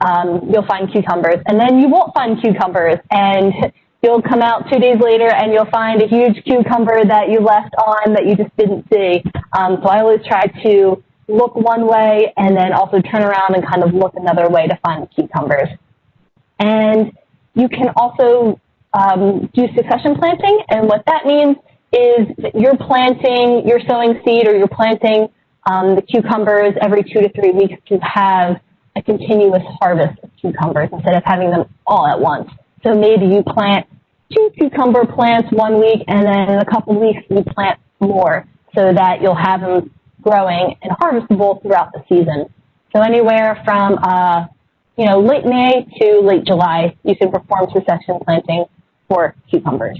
you'll find cucumbers. And then you won't find cucumbers, and you'll come out 2 days later and you'll find a huge cucumber that you left on that you just didn't see. So I always try to look one way and then also turn around and kind of look another way to find the cucumbers. And you can also do succession planting, and what that means is that you're sowing seed, or you're planting the cucumbers every 2 to 3 weeks to have a continuous harvest of cucumbers instead of having them all at once. So maybe you plant 2 cucumber plants 1 week, and then in a couple weeks you plant more, so that you'll have them growing and harvestable throughout the season. So anywhere from late May to late July, you can perform succession planting for cucumbers.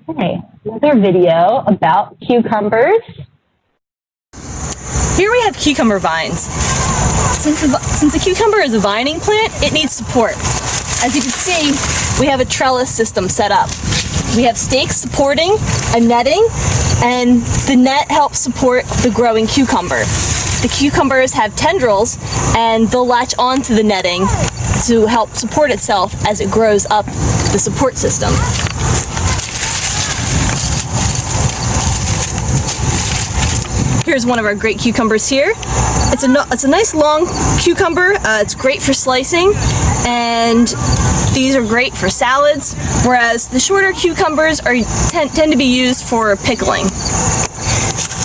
Okay, another video about cucumbers. Here we have cucumber vines. Since a cucumber is a vining plant, it needs support. As you can see, we have a trellis system set up. We have stakes supporting a netting, and the net helps support the growing cucumber. The cucumbers have tendrils, and they'll latch onto the netting to help support itself as it grows up the support system. Here's one of our great cucumbers here. It's a nice long cucumber. It's great for slicing, and these are great for salads, whereas the shorter cucumbers tend to be used for pickling.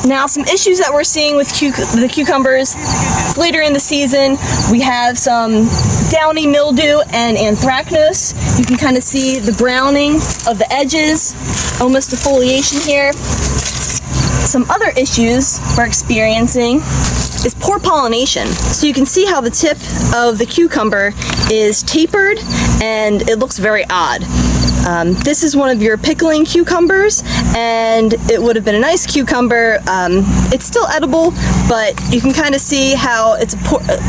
Now, some issues that we're seeing with the cucumbers later in the season, we have some downy mildew and anthracnose. You can kind of see the browning of the edges, almost defoliation here. Some other issues we're experiencing is poor pollination. So you can see how the tip of the cucumber is tapered and it looks very odd. This is one of your pickling cucumbers, and it would have been a nice cucumber. It's still edible, but you can kind of see how it's a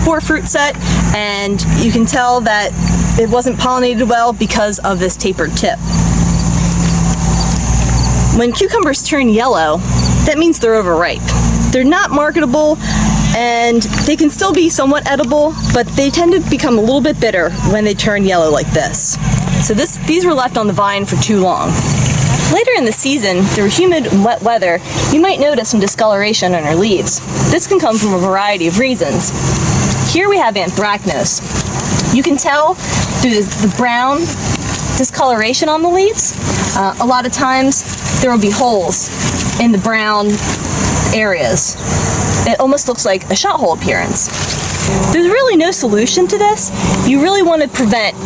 poor fruit set, and you can tell that it wasn't pollinated well because of this tapered tip. When cucumbers turn yellow, that means they're overripe. They're not marketable, and they can still be somewhat edible, but they tend to become a little bit bitter when they turn yellow like this. So these were left on the vine for too long. Later in the season, through humid and wet weather, you might notice some discoloration on our leaves. This can come from a variety of reasons. Here we have anthracnose. You can tell through the brown discoloration on the leaves. A lot of times there will be holes in the brown areas. It almost looks like a shot hole appearance. There's really no solution to this. You really want to prevent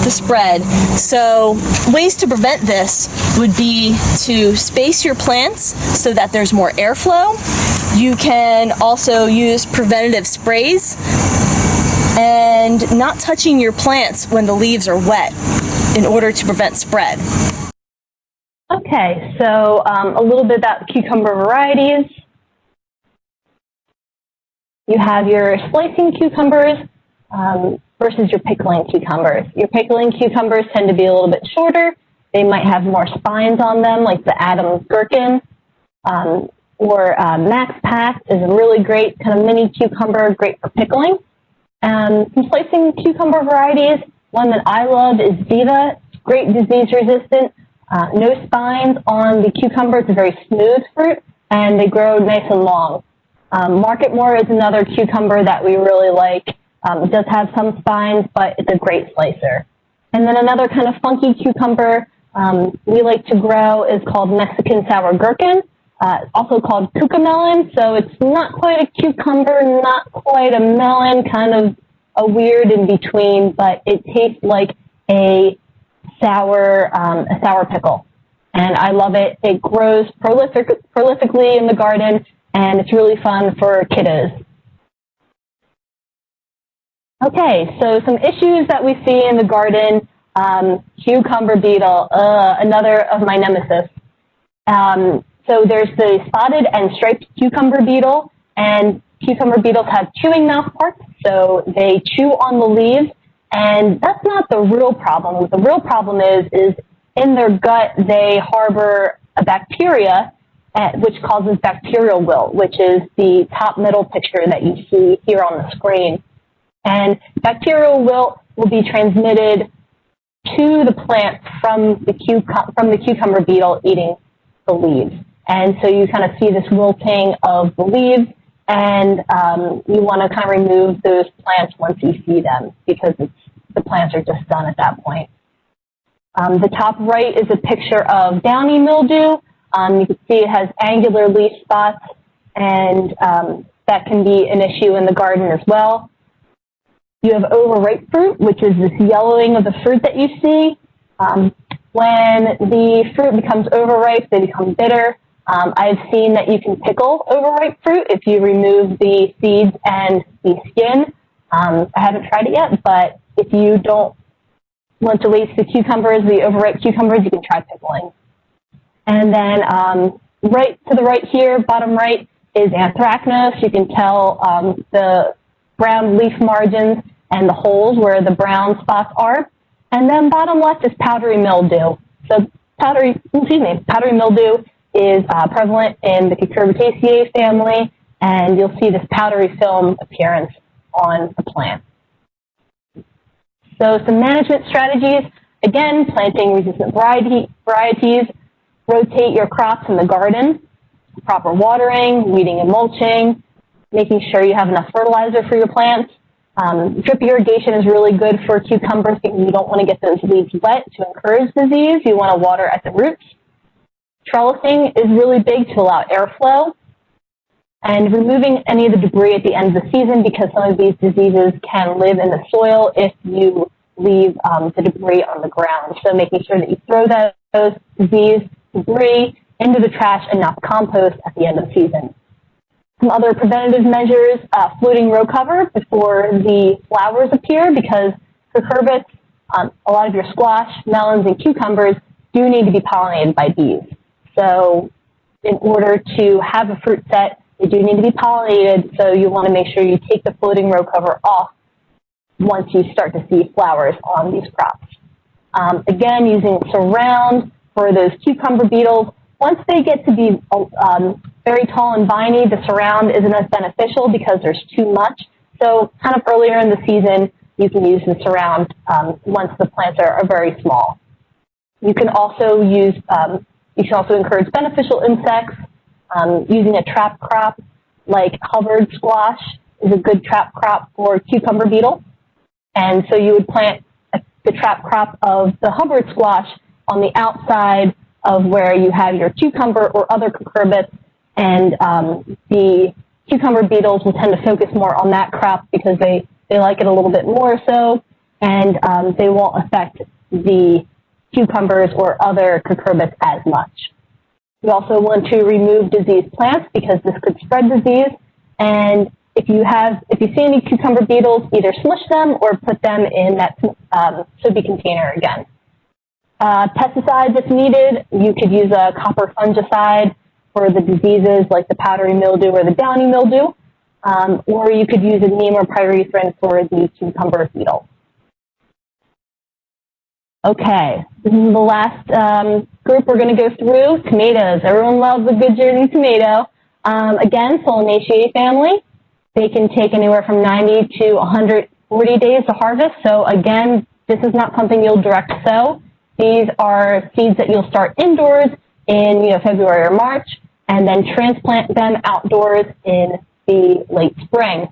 the spread. So ways to prevent this would be to space your plants so that there's more airflow. You can also use preventative sprays and not touching your plants when the leaves are wet in order to prevent spread. Okay, so a little bit about cucumber varieties. You have your slicing cucumbers versus your pickling cucumbers. Your pickling cucumbers tend to be a little bit shorter. They might have more spines on them, like the Adams gherkin, or Max Pack is a really great kind of mini cucumber, great for pickling. Some slicing cucumber varieties, one that I love is Diva, great disease resistant, no spines on the cucumber. It's a very smooth fruit, and they grow nice and long. Marketmore is another cucumber that we really like. It does have some spines, but it's a great slicer. And then another kind of funky cucumber we like to grow is called Mexican sour gherkin. It's also called cucamelon, so it's not quite a cucumber, not quite a melon, kind of a weird in between, but it tastes like a sour pickle. And I love it. It grows prolifically in the garden, and it's really fun for kiddos. Okay, so some issues that we see in the garden. Cucumber beetle, another of my nemesis. So there's the spotted and striped cucumber beetle, and cucumber beetles have chewing mouth parts, so they chew on the leaves, and that's not the real problem. What the real problem is in their gut they harbor a bacteria which causes bacterial wilt, which is the top middle picture that you see here on the screen. And bacterial wilt will be transmitted to the plant from the cucumber beetle eating the leaves. And so you kind of see this wilting of the leaves, and you want to kind of remove those plants once you see them because the plants are just done at that point. The top right is a picture of downy mildew. You can see it has angular leaf spots, and that can be an issue in the garden as well. You have overripe fruit, which is this yellowing of the fruit that you see. When the fruit becomes overripe, they become bitter. I've seen that you can pickle overripe fruit if you remove the seeds and the skin. I haven't tried it yet, but if you don't want to waste the cucumbers, the overripe cucumbers, you can try pickling. And then right to the right here, bottom right, is anthracnose. You can tell the brown leaf margins and the holes where the brown spots are. And then bottom left is powdery mildew. So powdery mildew is prevalent in the Cucurbitaceae family, and you'll see this powdery film appearance on the plant. So some management strategies, again, planting resistant varieties, rotate your crops in the garden, proper watering, weeding and mulching, making sure you have enough fertilizer for your plants. Drip irrigation is really good for cucumbers because you don't want to get those leaves wet to encourage disease. You want to water at the roots. Trellising is really big to allow airflow, and removing any of the debris at the end of the season because some of these diseases can live in the soil if you leave the debris on the ground. So making sure that you throw those disease debris into the trash and not compost at the end of the season. Some other preventative measures, floating row cover before the flowers appear because cucurbits A lot of your squash, melons, and cucumbers do need to be pollinated by bees. So in order to have a fruit set, they do need to be pollinated, so you want to make sure you take the floating row cover off once you start to see flowers on these crops. Again, using surround for those cucumber beetles. Once they get to be very tall and viney, the surround isn't as beneficial because there's too much. So kind of earlier in the season, you can use the surround once the plants are very small. You can also encourage beneficial insects. Using a trap crop like Hubbard squash is a good trap crop for cucumber beetle. And so you would plant the trap crop of the Hubbard squash on the outside of where you have your cucumber or other cucurbits, and the cucumber beetles will tend to focus more on that crop because they like it a little bit more so, and they won't affect the cucumbers or other cucurbits as much. You also want to remove diseased plants because this could spread disease, and if you see any cucumber beetles, either smush them or put them in that soapy container again. Pesticides, if needed, you could use a copper fungicide for the diseases like the powdery mildew or the downy mildew, or you could use a neem or pyrethrin for the cucumber beetle. Okay, this is the last group we're going to go through, tomatoes. Everyone loves a good Jersey tomato. Again, Solanaceae family. They can take anywhere from 90 to 140 days to harvest. So again, this is not something you'll direct sow. These are seeds that you'll start indoors in February or March, and then transplant them outdoors in the late spring.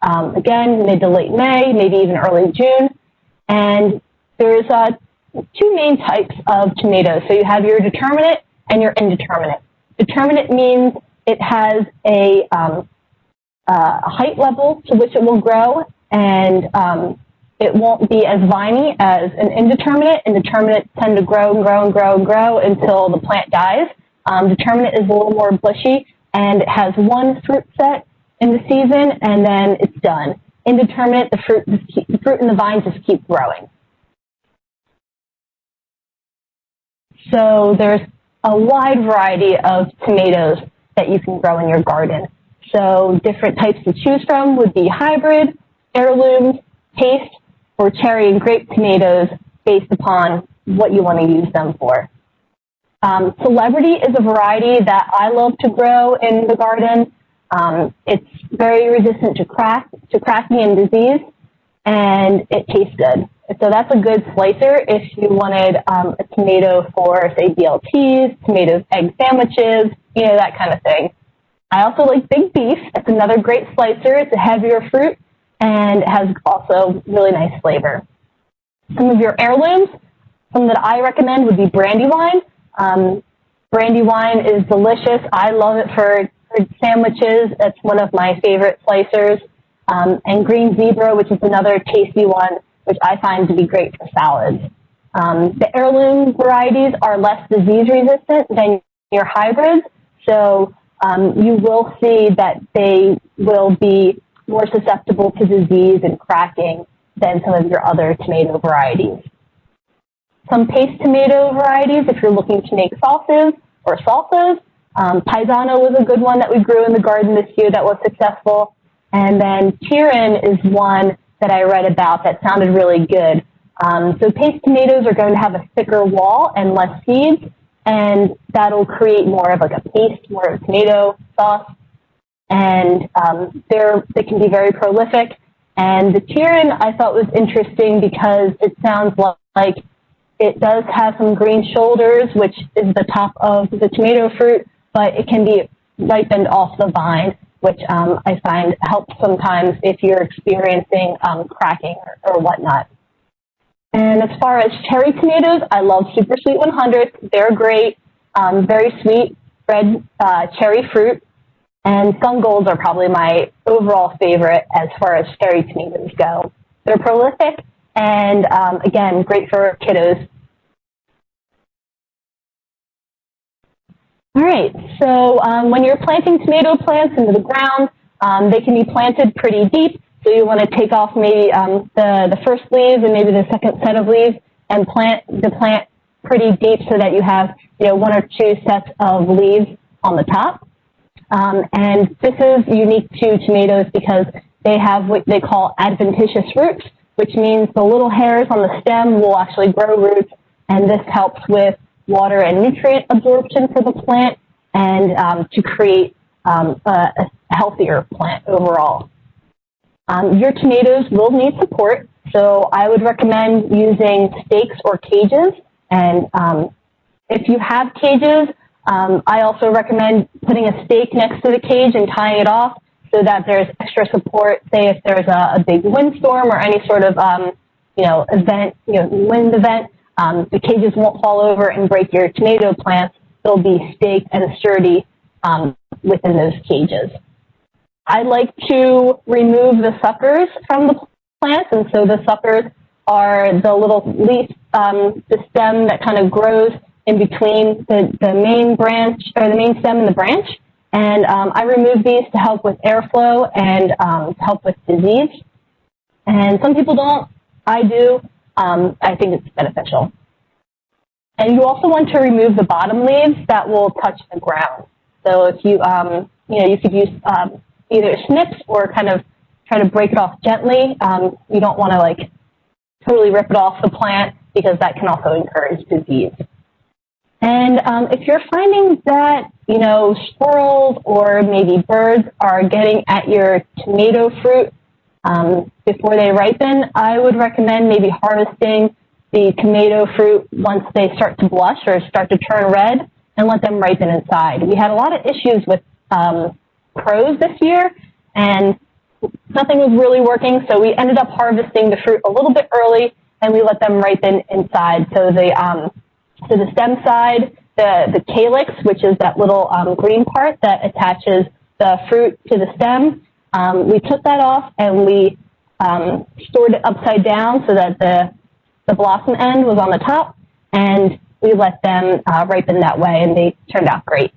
Again, mid to late May, maybe even early June. And there's two main types of tomatoes. So you have your determinate and your indeterminate. Determinate means it has a height level to which it will grow, and it won't be as viney as an indeterminate. Indeterminate tend to grow and grow and grow and grow until the plant dies. Determinate is a little more bushy, and it has one fruit set in the season, and then it's done. Indeterminate, the fruit and the vines just keep growing. So there's a wide variety of tomatoes that you can grow in your garden. So different types to choose from would be hybrid, heirlooms, paste, or cherry and grape tomatoes based upon what you want to use them for. Celebrity is a variety that I love to grow in the garden. It's very resistant to cracking and disease, and it tastes good. So that's a good slicer if you wanted a tomato for, say, BLTs, tomatoes, egg sandwiches, that kind of thing. I also like Big Beef. It's another great slicer. It's a heavier fruit, and it has also really nice flavor. Some of your heirlooms, some that I recommend would be Brandywine. Brandywine is delicious. I love it for sandwiches. It's one of my favorite slicers. And Green Zebra, which is another tasty one, which I find to be great for salads. The heirloom varieties are less disease resistant than your hybrids, so you will see that they will be more susceptible to disease and cracking than some of your other tomato varieties. Some paste tomato varieties, if you're looking to make sauces or salsas, Paisano was a good one that we grew in the garden this year that was successful. And then Tyrin is one that I read about that sounded really good. So paste tomatoes are going to have a thicker wall and less seeds, and that'll create more of like a paste, more of a tomato sauce. And they can be very prolific. And the Tyrin I thought was interesting because it sounds like it does have some green shoulders, which is the top of the tomato fruit, but it can be ripened off the vine, which I find helps sometimes if you're experiencing cracking or whatnot. And as far as cherry tomatoes, I love Super Sweet 100. They're great, very sweet, red cherry fruit. And Sun Golds are probably my overall favorite as far as cherry tomatoes go. They're prolific and, again, great for kiddos. All right, so when you're planting tomato plants into the ground, they can be planted pretty deep. So you want to take off maybe the first leaves and maybe the second set of leaves and plant the plant pretty deep so that you have, one or two sets of leaves on the top. And this is unique to tomatoes because they have what they call adventitious roots, which means the little hairs on the stem will actually grow roots, and this helps with water and nutrient absorption for the plant and to create a healthier plant overall. Your tomatoes will need support, so I would recommend using stakes or cages. And if you have cages, I also recommend putting a stake next to the cage and tying it off so that there's extra support. Say if there's a big windstorm or any sort of event, wind event, the cages won't fall over and break your tomato plants. They'll be staked and sturdy within those cages. I like to remove the suckers from the plants, and so the suckers are the little leaf, the stem that kind of grows in between the main branch, or the main stem and the branch. And I remove these to help with airflow and to help with disease. And some people don't. I do. I think it's beneficial. And you also want to remove the bottom leaves that will touch the ground. So if you, you could use either snips or kind of try to break it off gently. You don't want to totally rip it off the plant because that can also encourage disease. And if you're finding that, squirrels or maybe birds are getting at your tomato fruit before they ripen, I would recommend maybe harvesting the tomato fruit once they start to blush or start to turn red and let them ripen inside. We had a lot of issues with crows this year, and nothing was really working, so we ended up harvesting the fruit a little bit early, and we let them ripen inside. So the stem side, the calyx, which is that little green part that attaches the fruit to the stem, we took that off and we stored it upside down so that the blossom end was on the top, and we let them ripen that way, and they turned out great.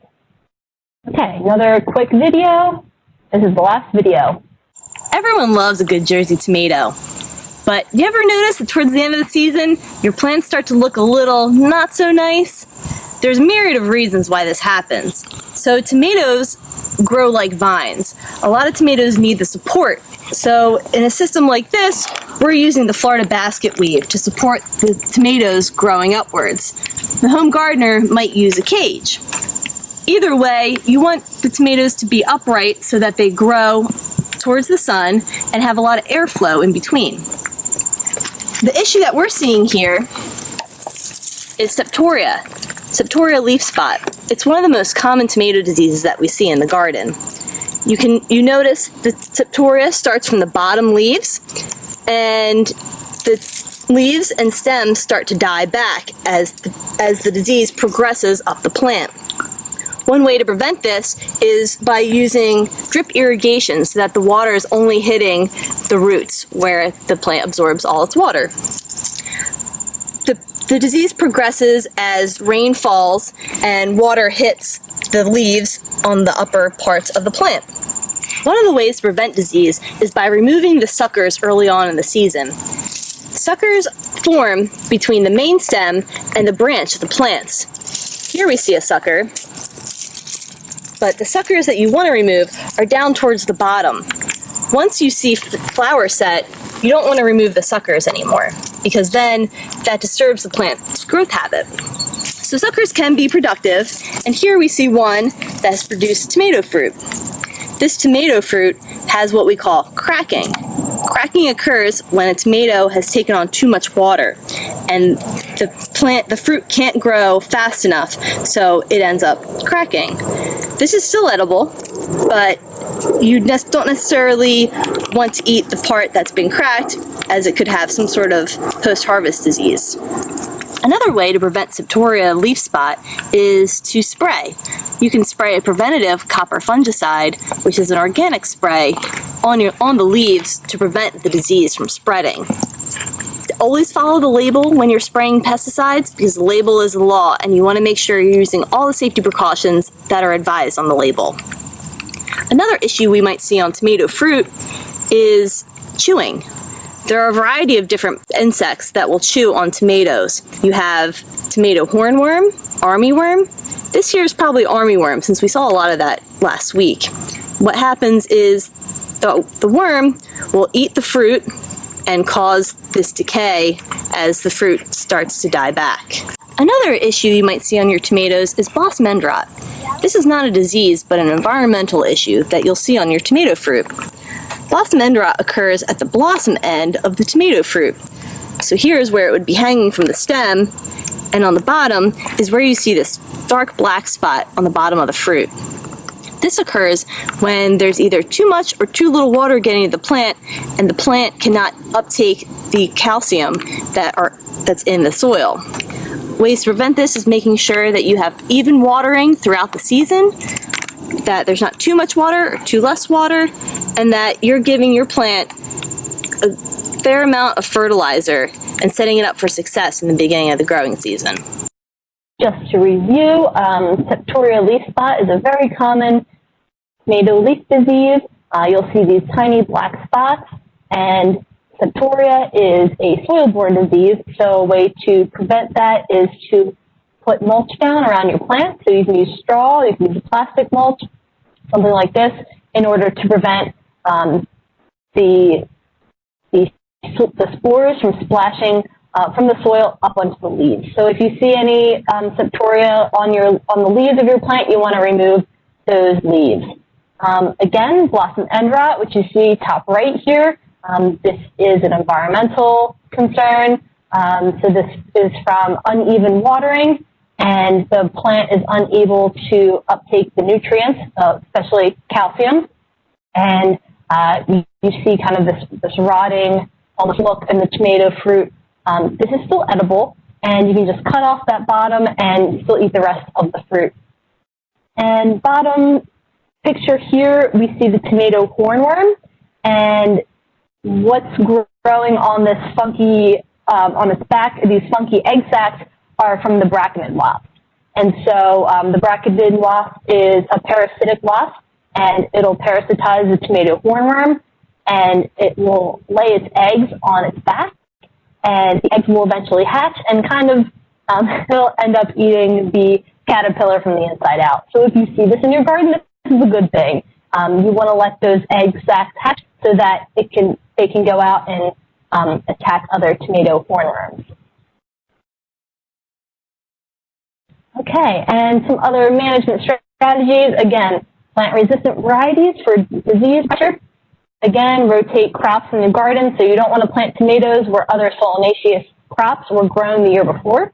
Okay, another quick video. This is the last video. Everyone loves a good Jersey tomato, but you ever notice that towards the end of the season, your plants start to look a little not so nice? There's a myriad of reasons why this happens. So tomatoes grow like vines. A lot of tomatoes need the support. So in a system like this, we're using the Florida basket weave to support the tomatoes growing upwards. The home gardener might use a cage. Either way, you want the tomatoes to be upright so that they grow towards the sun and have a lot of airflow in between. The issue that we're seeing here is Septoria leaf spot. It's one of the most common tomato diseases that we see in the garden. You notice the Septoria starts from the bottom leaves, and the leaves and stems start to die back as the disease progresses up the plant. One way to prevent this is by using drip irrigation so that the water is only hitting the roots where the plant absorbs all its water. The disease progresses as rain falls and water hits the leaves on the upper parts of the plant. One of the ways to prevent disease is by removing the suckers early on in the season. Suckers form between the main stem and the branch of the plants. Here we see a sucker, but the suckers that you want to remove are down towards the bottom. Once you see flower set, you don't want to remove the suckers anymore, because then that disturbs the plant's growth habit. So suckers can be productive, and here we see one that has produced tomato fruit. This tomato fruit has what we call cracking. Cracking occurs when a tomato has taken on too much water, and the fruit can't grow fast enough, so it ends up cracking. This is still edible, but you don't necessarily want to eat the part that's been cracked, as it could have some sort of post-harvest disease. Another way to prevent Septoria leaf spot is to spray. You can spray a preventative copper fungicide, which is an organic spray, on the leaves to prevent the disease from spreading. Always follow the label when you're spraying pesticides, because the label is the law, and you want to make sure you're using all the safety precautions that are advised on the label. Another issue we might see on tomato fruit is chewing. There are a variety of different insects that will chew on tomatoes. You have tomato hornworm, armyworm. This year is probably armyworm since we saw a lot of that last week. What happens is the worm will eat the fruit and cause this decay as the fruit starts to die back. Another issue you might see on your tomatoes is blossom end rot. This is not a disease, but an environmental issue that you'll see on your tomato fruit. Blossom end rot occurs at the blossom end of the tomato fruit. So here's where it would be hanging from the stem, and on the bottom is where you see this dark black spot on the bottom of the fruit. This occurs when there's either too much or too little water getting to the plant, and the plant cannot uptake the calcium that's in the soil. Ways to prevent this is making sure that you have even watering throughout the season, that there's not too much water or too less water, and that you're giving your plant a fair amount of fertilizer and setting it up for success in the beginning of the growing season. Just to review, septoria leaf spot is a very common tomato leaf disease. You'll see these tiny black spots, and septoria is a soil-borne disease, so a way to prevent that is to put mulch down around your plant. So you can use straw, you can use plastic mulch, something like this, in order to prevent the spores from splashing from the soil up onto the leaves. So if you see any septoria on the leaves of your plant, you want to remove those leaves. Again, blossom end rot, which you see top right here. This is an environmental concern. So this is from uneven watering, and the plant is unable to uptake the nutrients, especially calcium. And you see kind of this rotting almost look in the tomato fruit. This is still edible, and you can just cut off that bottom and still eat the rest of the fruit. And bottom picture here, we see the tomato hornworm, and what's growing on this funky, on its back, these funky egg sacs are from the braconid wasp. And so the braconid wasp is a parasitic wasp, and it'll parasitize the tomato hornworm, and it will lay its eggs on its back, and the eggs will eventually hatch and kind of it'll end up eating the caterpillar from the inside out. So if you see this in your garden, this is a good thing. You want to let those egg sacs hatch so that they can go out and attack other tomato hornworms. Okay, and some other management strategies. Again, plant-resistant varieties for disease pressure. Again, rotate crops in the garden, so you don't want to plant tomatoes where other solanaceous crops were grown the year before.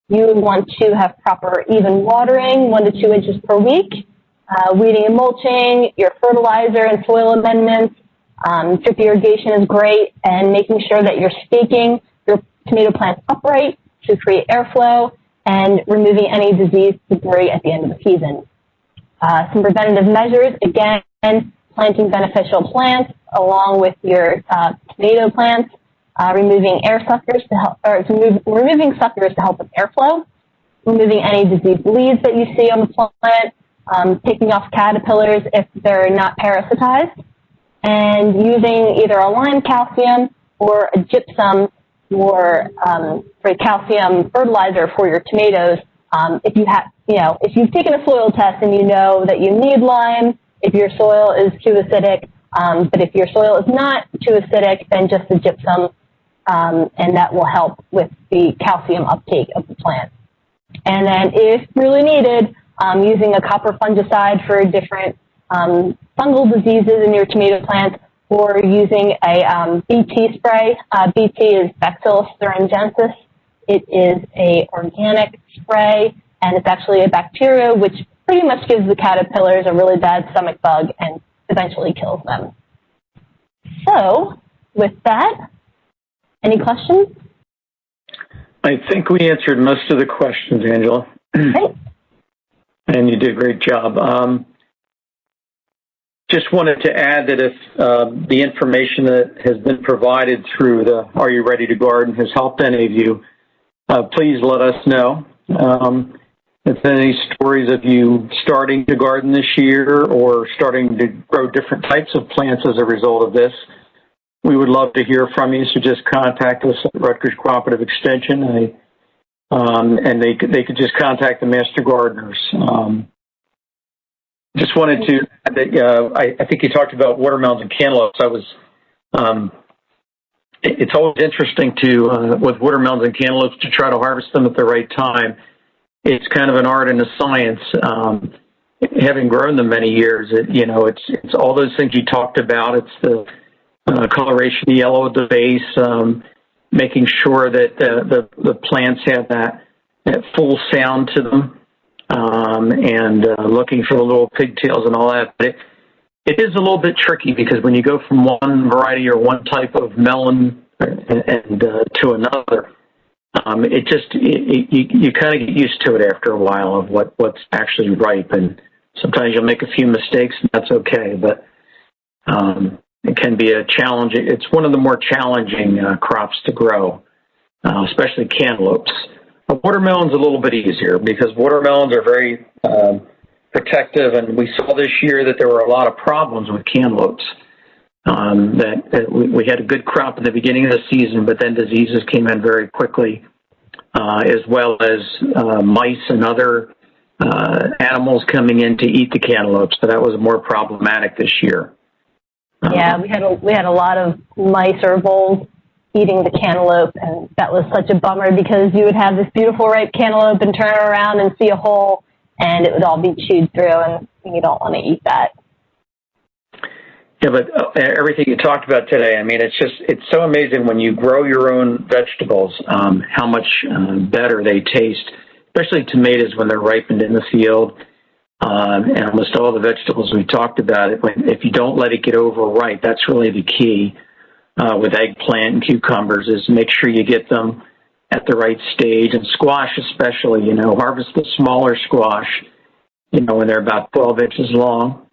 You would want to have proper even watering, 1 to 2 inches per week, weeding and mulching, your fertilizer and soil amendments. Drip irrigation is great, and making sure that you're staking your tomato plants upright to create airflow, and removing any disease debris at the end of the season. Some preventative measures, again, planting beneficial plants along with your tomato plants, removing air suckers to help, removing suckers to help with airflow, removing any diseased leaves that you see on the plant, picking off caterpillars if they're not parasitized, and using either a lime calcium or a gypsum for calcium fertilizer for your tomatoes. If you have, if you've taken a soil test and you know that you need lime, if your soil is too acidic, but if your soil is not too acidic, then just the gypsum, and that will help with the calcium uptake of the plant. And then if really needed, using a copper fungicide for different fungal diseases in your tomato plants, or using a BT spray. BT is Bacillus thuringiensis. It is an organic spray, and it's actually a bacteria which pretty much gives the caterpillars a really bad stomach bug and eventually kills them. So, with that, any questions? I think we answered most of the questions, Angela. Great. And you did a great job. Just wanted to add that if the information that has been provided through the Are You Ready to Garden has helped any of you, please let us know. If any stories of you starting to garden this year or starting to grow different types of plants as a result of this, we would love to hear from you. So just contact us at Rutgers Cooperative Extension, and they could just contact the Master Gardeners. Just wanted to add that I think you talked about watermelons and cantaloupes. It's always interesting to with watermelons and cantaloupes to try to harvest them at the right time. It's kind of an art and a science. Having grown them many years, it's all those things you talked about. It's the coloration, the yellow at the base, making sure that the plants have that full sound to them, and looking for the little pigtails and all that. But it is a little bit tricky because when you go from one variety or one type of melon and to another, you kind of get used to it after a while of what's actually ripe, and sometimes you'll make a few mistakes, and that's okay. But it can be a challenge. It's one of the more challenging crops to grow, especially cantaloupes. Watermelon's a little bit easier because watermelons are very protective, and we saw this year that there were a lot of problems with cantaloupes. That we had a good crop at the beginning of the season, but then diseases came in very quickly, as well as mice and other animals coming in to eat the cantaloupes. So that was more problematic this year. Yeah, we had a lot of mice or voles eating the cantaloupe, and that was such a bummer because you would have this beautiful ripe cantaloupe and turn around and see a hole, and it would all be chewed through, and you don't want to eat that. Yeah, but everything you talked about today, I mean, it's so amazing when you grow your own vegetables, how much better they taste, especially tomatoes when they're ripened in the field. And almost all the vegetables we talked about, if you don't let it get overripe, that's really the key with eggplant and cucumbers, is make sure you get them at the right stage. And squash especially, harvest the smaller squash, when they're about 12 inches long.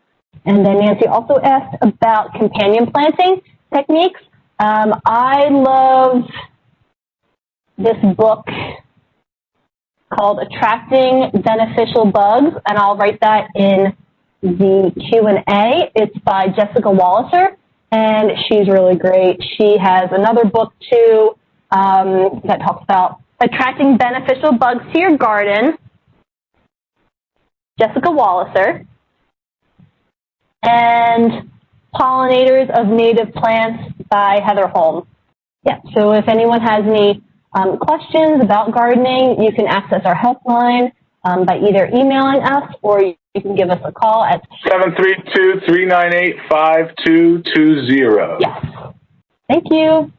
And then Nancy also asked about companion planting techniques. I love this book called Attracting Beneficial Bugs, and I'll write that in the Q&A. It's by Jessica Walliser, and she's really great. She has another book, too, that talks about attracting beneficial bugs to your garden. Jessica Walliser. And Pollinators of Native Plants by Heather Holm. Yeah, so if anyone has any questions about gardening, you can access our helpline by either emailing us or you can give us a call at 732-398-5220. Yes. Thank you.